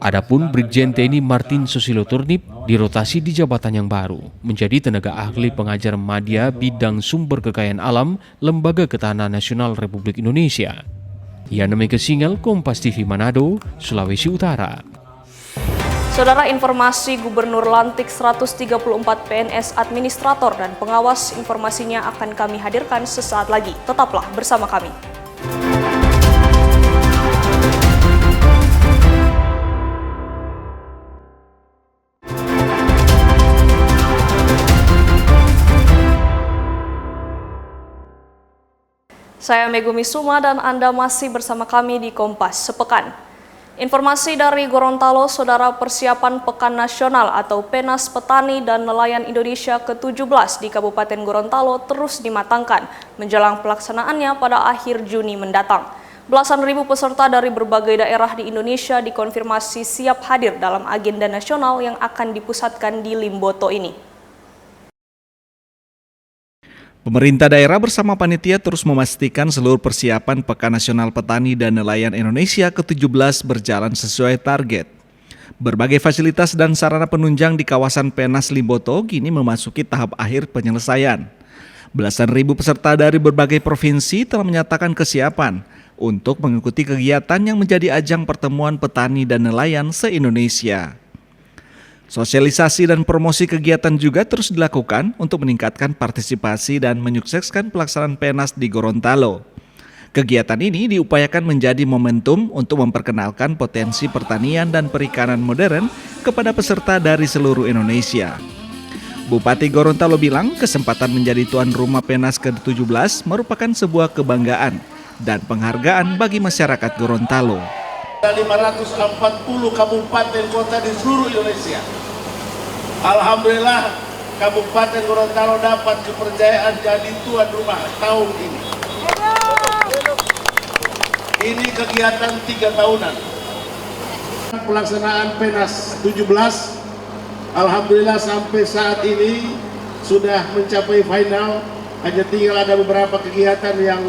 Adapun Brigjen TNI Martin Susilo Turnip dirotasi di jabatan yang baru menjadi tenaga ahli pengajar madya bidang sumber kekayaan alam Lembaga Ketahanan Nasional Republik Indonesia. Yana Mekesingal, Kompas TV Manado, Sulawesi Utara. Saudara, informasi Gubernur lantik 134 PNS administrator dan pengawas, informasinya akan kami hadirkan sesaat lagi. Tetaplah bersama kami. Saya Megumi Suma dan Anda masih bersama kami di Kompas Sepekan. Informasi dari Gorontalo, saudara, persiapan Pekan Nasional atau Penas Petani dan Nelayan Indonesia ke-17 di Kabupaten Gorontalo terus dimatangkan menjelang pelaksanaannya pada akhir Juni mendatang. Belasan ribu peserta dari berbagai daerah di Indonesia dikonfirmasi siap hadir dalam agenda nasional yang akan dipusatkan di Limboto ini. Pemerintah daerah bersama panitia terus memastikan seluruh persiapan Pekan Nasional Petani dan Nelayan Indonesia ke-17 berjalan sesuai target. Berbagai fasilitas dan sarana penunjang di kawasan Penas Limboto kini memasuki tahap akhir penyelesaian. Belasan ribu peserta dari berbagai provinsi telah menyatakan kesiapan untuk mengikuti kegiatan yang menjadi ajang pertemuan petani dan nelayan se-Indonesia. Sosialisasi dan promosi kegiatan juga terus dilakukan untuk meningkatkan partisipasi dan menyukseskan pelaksanaan PENAS di Gorontalo. Kegiatan ini diupayakan menjadi momentum untuk memperkenalkan potensi pertanian dan perikanan modern kepada peserta dari seluruh Indonesia. Bupati Gorontalo bilang kesempatan menjadi tuan rumah PENAS ke-17 merupakan sebuah kebanggaan dan penghargaan bagi masyarakat Gorontalo. 540 kabupaten kota di seluruh Indonesia. Alhamdulillah Kabupaten Gorontalo dapat kepercayaan jadi tuan rumah tahun ini. Ini kegiatan 3 tahunan. Pelaksanaan PENAS 17 Alhamdulillah sampai saat ini sudah mencapai final, hanya tinggal ada beberapa kegiatan yang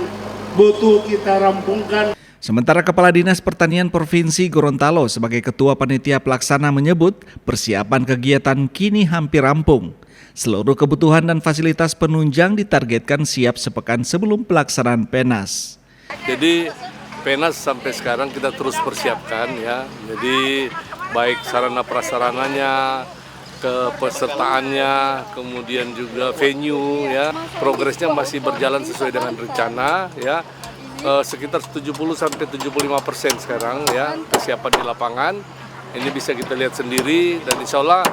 butuh kita rampungkan. Sementara Kepala Dinas Pertanian Provinsi Gorontalo sebagai Ketua Panitia Pelaksana menyebut persiapan kegiatan kini hampir rampung. Seluruh kebutuhan dan fasilitas penunjang ditargetkan siap sepekan sebelum pelaksanaan PENAS. Jadi PENAS sampai sekarang kita terus persiapkan ya. Jadi baik sarana prasarananya, kepesertaannya, kemudian juga venue ya. Progresnya masih berjalan sesuai dengan rencana ya. Sekitar 70-75% sekarang ya kesiapan di lapangan. Ini bisa kita lihat sendiri dan insya Allah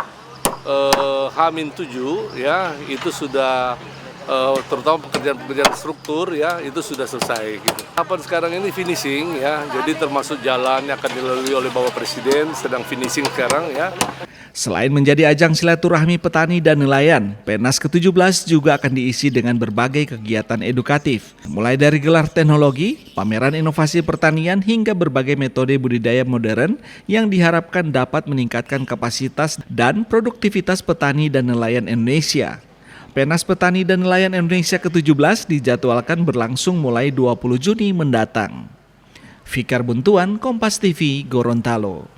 H-7 ya itu sudah terutama pekerjaan-pekerjaan struktur ya itu sudah selesai gitu. Tahapan sekarang ini finishing ya, jadi termasuk jalan yang akan dilalui oleh Bapak Presiden sedang finishing sekarang ya. Selain menjadi ajang silaturahmi petani dan nelayan, PENAS ke-17 juga akan diisi dengan berbagai kegiatan edukatif, mulai dari gelar teknologi, pameran inovasi pertanian hingga berbagai metode budidaya modern yang diharapkan dapat meningkatkan kapasitas dan produktivitas petani dan nelayan Indonesia. PENAS Petani dan Nelayan Indonesia ke-17 dijadwalkan berlangsung mulai 20 Juni mendatang. Fikar Buntuan, Kompas TV, Gorontalo.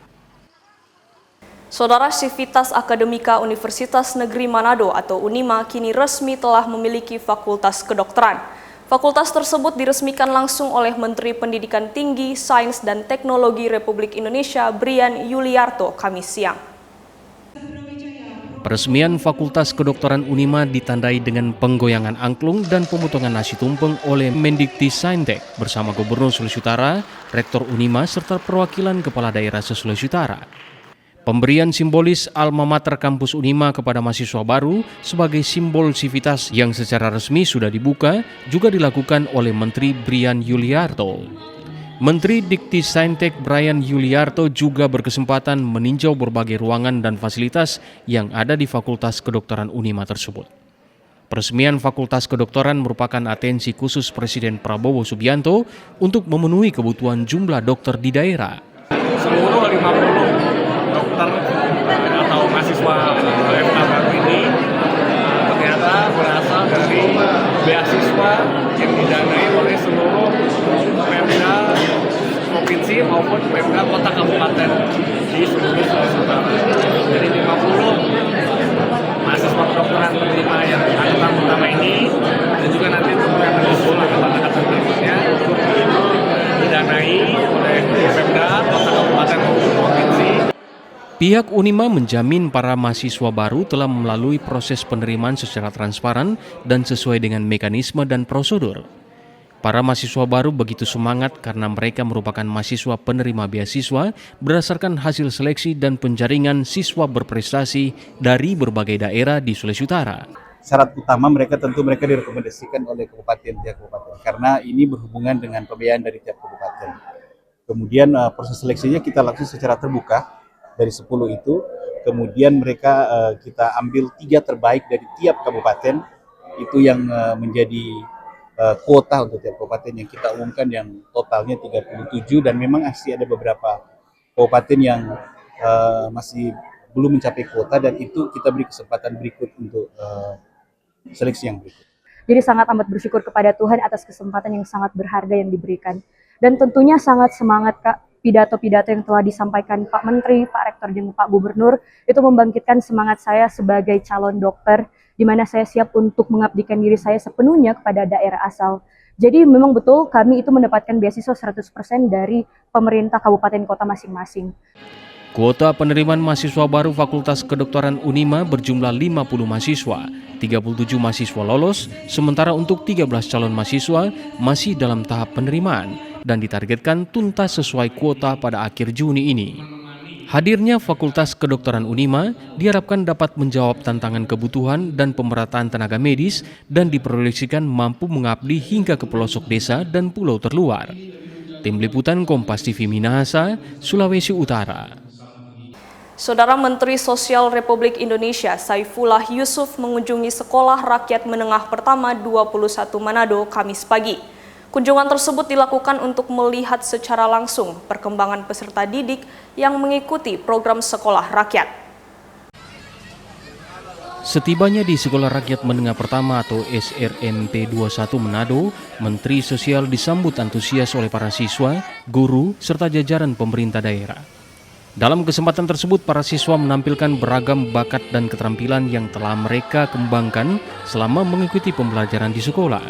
Saudara, Sivitas Akademika Universitas Negeri Manado atau UNIMA kini resmi telah memiliki Fakultas Kedokteran. Fakultas tersebut diresmikan langsung oleh Menteri Pendidikan Tinggi, Sains dan Teknologi Republik Indonesia Brian Yuliarto Kamis siang. Peresmian Fakultas Kedokteran UNIMA ditandai dengan penggoyangan angklung dan pemotongan nasi tumpeng oleh Mendikti-Saintek bersama Gubernur Sulawesi Utara, Rektor UNIMA serta perwakilan Kepala Daerah se-Sulawesi Utara. Pemberian simbolis alma mater kampus UNIMA kepada mahasiswa baru sebagai simbol Sivitas yang secara resmi sudah dibuka juga dilakukan oleh Menteri Brian Yuliarto. Menteri Dikti-Saintek Brian Yuliarto juga berkesempatan meninjau berbagai ruangan dan fasilitas yang ada di Fakultas Kedokteran UNIMA tersebut. Peresmian Fakultas Kedokteran merupakan atensi khusus Presiden Prabowo Subianto untuk memenuhi kebutuhan jumlah dokter di daerah. Seluruh 50 dokter atau mahasiswa FK baru ini ternyata berasal dari beasiswa yang didanai oleh seluruh Pemda provinsi maupun Pemda kota kabupaten di seluruh Sulawesi Utara. Jadi 50 mahasiswa kedokteran penerima yang angkatan pertama ini dan juga nanti untuk yang menyusul angkatan berikutnya itu didanai oleh Pemda kota kabupaten maupun provinsi. Pihak UNIMA menjamin para mahasiswa baru telah melalui proses penerimaan secara transparan dan sesuai dengan mekanisme dan prosedur. Para mahasiswa baru begitu semangat karena mereka merupakan mahasiswa penerima beasiswa berdasarkan hasil seleksi dan penjaringan siswa berprestasi dari berbagai daerah di Sulawesi Utara. Syarat utama mereka tentu mereka direkomendasikan oleh tiap kabupaten karena ini berhubungan dengan pembiayaan dari tiap kabupaten. Kemudian proses seleksinya kita lakukan secara terbuka. Dari 10 itu, kemudian mereka kita ambil 3 terbaik dari tiap kabupaten, itu yang menjadi kuota untuk tiap kabupaten yang kita umumkan yang totalnya 37 dan memang masih ada beberapa kabupaten yang masih belum mencapai kuota dan itu kita beri kesempatan berikut untuk seleksi yang berikut. Jadi sangat amat bersyukur kepada Tuhan atas kesempatan yang sangat berharga yang diberikan dan tentunya sangat semangat Kak. Pidato-pidato yang telah disampaikan Pak Menteri, Pak Rektor, dan Pak Gubernur itu membangkitkan semangat saya sebagai calon dokter di mana saya siap untuk mengabdikan diri saya sepenuhnya kepada daerah asal. Jadi memang betul kami itu mendapatkan beasiswa 100% dari pemerintah kabupaten kota masing-masing. Kuota penerimaan mahasiswa baru Fakultas Kedokteran Unima berjumlah 50 mahasiswa, 37 mahasiswa lolos, sementara untuk 13 calon mahasiswa masih dalam tahap penerimaan dan ditargetkan tuntas sesuai kuota pada akhir Juni ini. Hadirnya Fakultas Kedokteran Unima diharapkan dapat menjawab tantangan kebutuhan dan pemerataan tenaga medis dan diproyeksikan mampu mengabdi hingga ke pelosok desa dan pulau terluar. Tim Liputan Kompas TV Minahasa, Sulawesi Utara. Saudara Menteri Sosial Republik Indonesia Saifullah Yusuf mengunjungi Sekolah Rakyat Menengah Pertama 21 Manado Kamis pagi. Kunjungan tersebut dilakukan untuk melihat secara langsung perkembangan peserta didik yang mengikuti program Sekolah Rakyat. Setibanya di Sekolah Rakyat Menengah Pertama atau SRMP 21 Manado, Menteri Sosial disambut antusias oleh para siswa, guru, serta jajaran pemerintah daerah. Dalam kesempatan tersebut, para siswa menampilkan beragam bakat dan keterampilan yang telah mereka kembangkan selama mengikuti pembelajaran di sekolah.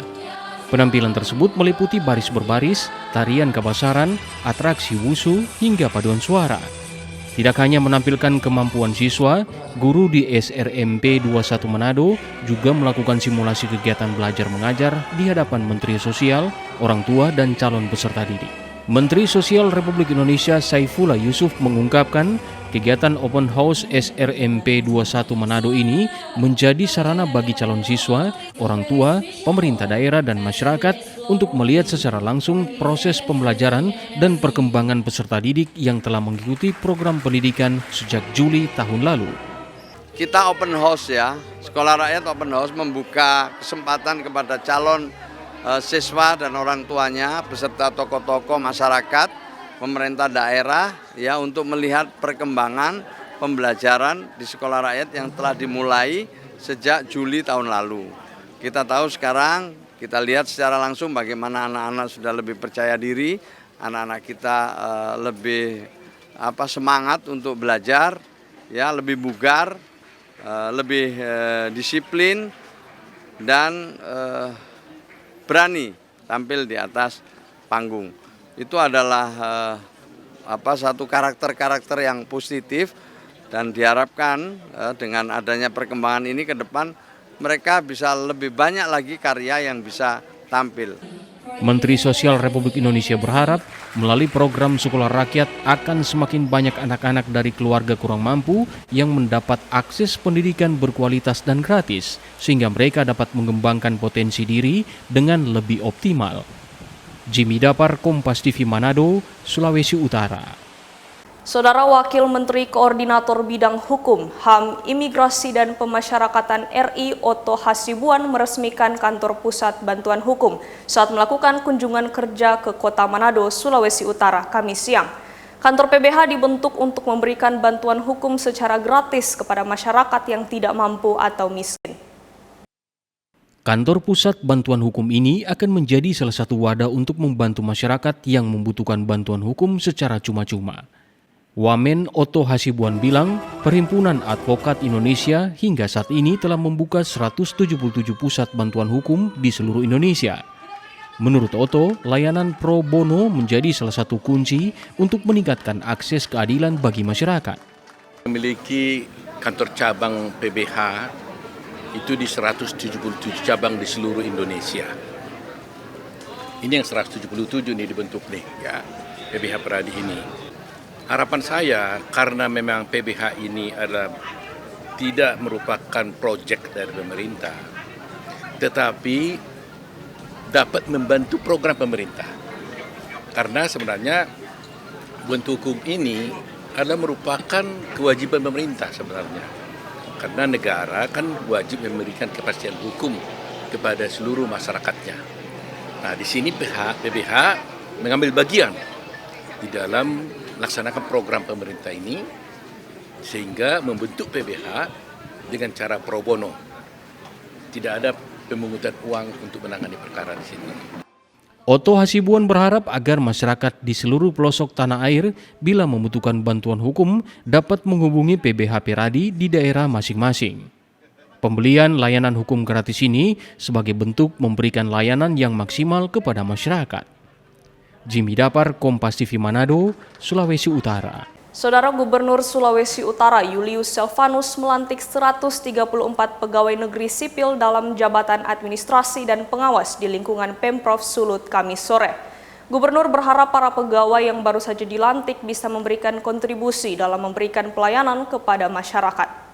Penampilan tersebut meliputi baris berbaris, tarian kabasaran, atraksi wusu, hingga paduan suara. Tidak hanya menampilkan kemampuan siswa, guru di SRMP 21 Manado juga melakukan simulasi kegiatan belajar mengajar di hadapan Menteri Sosial, orang tua, dan calon peserta didik. Menteri Sosial Republik Indonesia Saifullah Yusuf mengungkapkan kegiatan Open House SRMP 21 Manado ini menjadi sarana bagi calon siswa, orang tua, pemerintah daerah, dan masyarakat untuk melihat secara langsung proses pembelajaran dan perkembangan peserta didik yang telah mengikuti program pendidikan sejak Juli tahun lalu. Kita open house ya, Sekolah Rakyat Open House membuka kesempatan kepada calon siswa dan orang tuanya beserta tokoh-tokoh masyarakat, pemerintah daerah ya untuk melihat perkembangan pembelajaran di Sekolah Rakyat yang telah dimulai sejak Juli tahun lalu. Kita tahu sekarang, kita lihat secara langsung bagaimana anak-anak sudah lebih percaya diri, anak-anak kita lebih semangat untuk belajar, ya lebih bugar, lebih disiplin dan berani tampil di atas panggung. Itu adalah satu karakter-karakter yang positif dan diharapkan dengan adanya perkembangan ini ke depan mereka bisa lebih banyak lagi karya yang bisa tampil. Menteri Sosial Republik Indonesia berharap melalui program Sekolah Rakyat akan semakin banyak anak-anak dari keluarga kurang mampu yang mendapat akses pendidikan berkualitas dan gratis sehingga mereka dapat mengembangkan potensi diri dengan lebih optimal. Jimmy Dapar, Kompas TV Manado, Sulawesi Utara. Saudara Wakil Menteri Koordinator Bidang Hukum, HAM, Imigrasi dan Pemasyarakatan RI Otto Hasibuan meresmikan kantor pusat bantuan hukum saat melakukan kunjungan kerja ke Kota Manado, Sulawesi Utara, Kamis siang. Kantor PBH dibentuk untuk memberikan bantuan hukum secara gratis kepada masyarakat yang tidak mampu atau miskin. Kantor Pusat Bantuan Hukum ini akan menjadi salah satu wadah untuk membantu masyarakat yang membutuhkan bantuan hukum secara cuma-cuma. Wamen Otto Hasibuan bilang, Perhimpunan Advokat Indonesia hingga saat ini telah membuka 177 pusat bantuan hukum di seluruh Indonesia. Menurut Otto, layanan pro bono menjadi salah satu kunci untuk meningkatkan akses keadilan bagi masyarakat. Memiliki kantor cabang PBH itu di 177 cabang di seluruh Indonesia. Ini yang 177 ini dibentuk nih ya, PBH Peradi ini. Harapan saya karena memang PBH ini adalah tidak merupakan proyek dari pemerintah, tetapi dapat membantu program pemerintah. Karena sebenarnya bantuan hukum ini adalah merupakan kewajiban pemerintah sebenarnya. Karena negara kan wajib memberikan kepastian hukum kepada seluruh masyarakatnya. Nah, di sini PBH mengambil bagian di dalam melaksanakan program pemerintah ini sehingga membentuk PBH dengan cara pro bono. Tidak ada pemungutan uang untuk menangani perkara di sini. Otto Hasibuan berharap agar masyarakat di seluruh pelosok tanah air bila membutuhkan bantuan hukum dapat menghubungi PBH Peradi di daerah masing-masing. Pembelian layanan hukum gratis ini sebagai bentuk memberikan layanan yang maksimal kepada masyarakat. Jimmy Dapar, Kompas TV Manado, Sulawesi Utara. Saudara Gubernur Sulawesi Utara Julius Silvanus melantik 134 pegawai negeri sipil dalam jabatan administrasi dan pengawas di lingkungan Pemprov Sulut Kamis sore. Gubernur berharap para pegawai yang baru saja dilantik bisa memberikan kontribusi dalam memberikan pelayanan kepada masyarakat.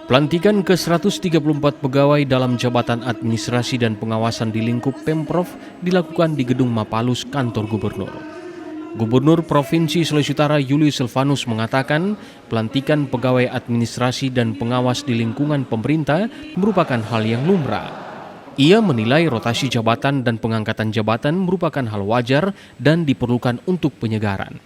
Pelantikan ke-134 pegawai dalam jabatan administrasi dan pengawasan di lingkup Pemprov dilakukan di Gedung Mapalus, kantor Gubernur. Gubernur Provinsi Sulawesi Utara Julius Silvanus mengatakan pelantikan pegawai administrasi dan pengawas di lingkungan pemerintah merupakan hal yang lumrah. Ia menilai rotasi jabatan dan pengangkatan jabatan merupakan hal wajar dan diperlukan untuk penyegaran.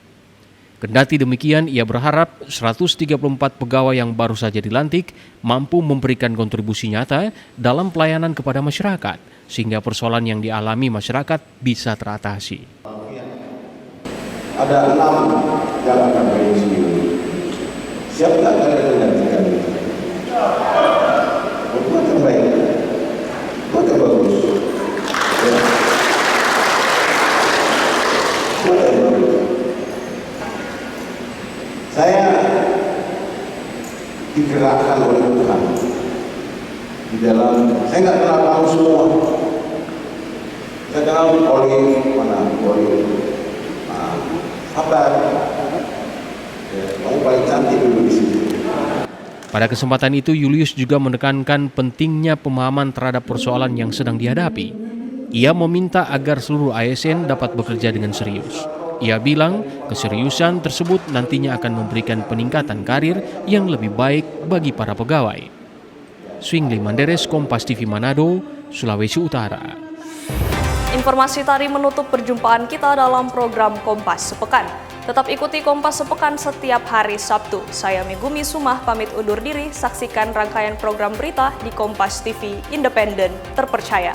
Kendati demikian, ia berharap 134 pegawai yang baru saja dilantik mampu memberikan kontribusi nyata dalam pelayanan kepada masyarakat, sehingga persoalan yang dialami masyarakat bisa teratasi. Ada 6 jabatan PNU. Siap nggak kalian menggantikan itu? Buat yang baik, buat yang bagus. Buat yang bagus. Saya digerakkan oleh Tuhan di dalam, saya nggak kenal tahu semua. Saya kenal Oli, mana Oli, Sabar, kamu paling cantik dulu di sini. Pada kesempatan itu, Julius juga menekankan pentingnya pemahaman terhadap persoalan yang sedang dihadapi. Ia meminta agar seluruh ASN dapat bekerja dengan serius. Ia bilang keseriusan tersebut nantinya akan memberikan peningkatan karir yang lebih baik bagi para pegawai. Swingli Manderes, Kompas TV Manado, Sulawesi Utara. Informasi tadi menutup perjumpaan kita dalam program Kompas Sepekan. Tetap ikuti Kompas Sepekan setiap hari Sabtu. Saya Megumi Sumah pamit undur diri. Saksikan rangkaian program berita di Kompas TV Independen Terpercaya.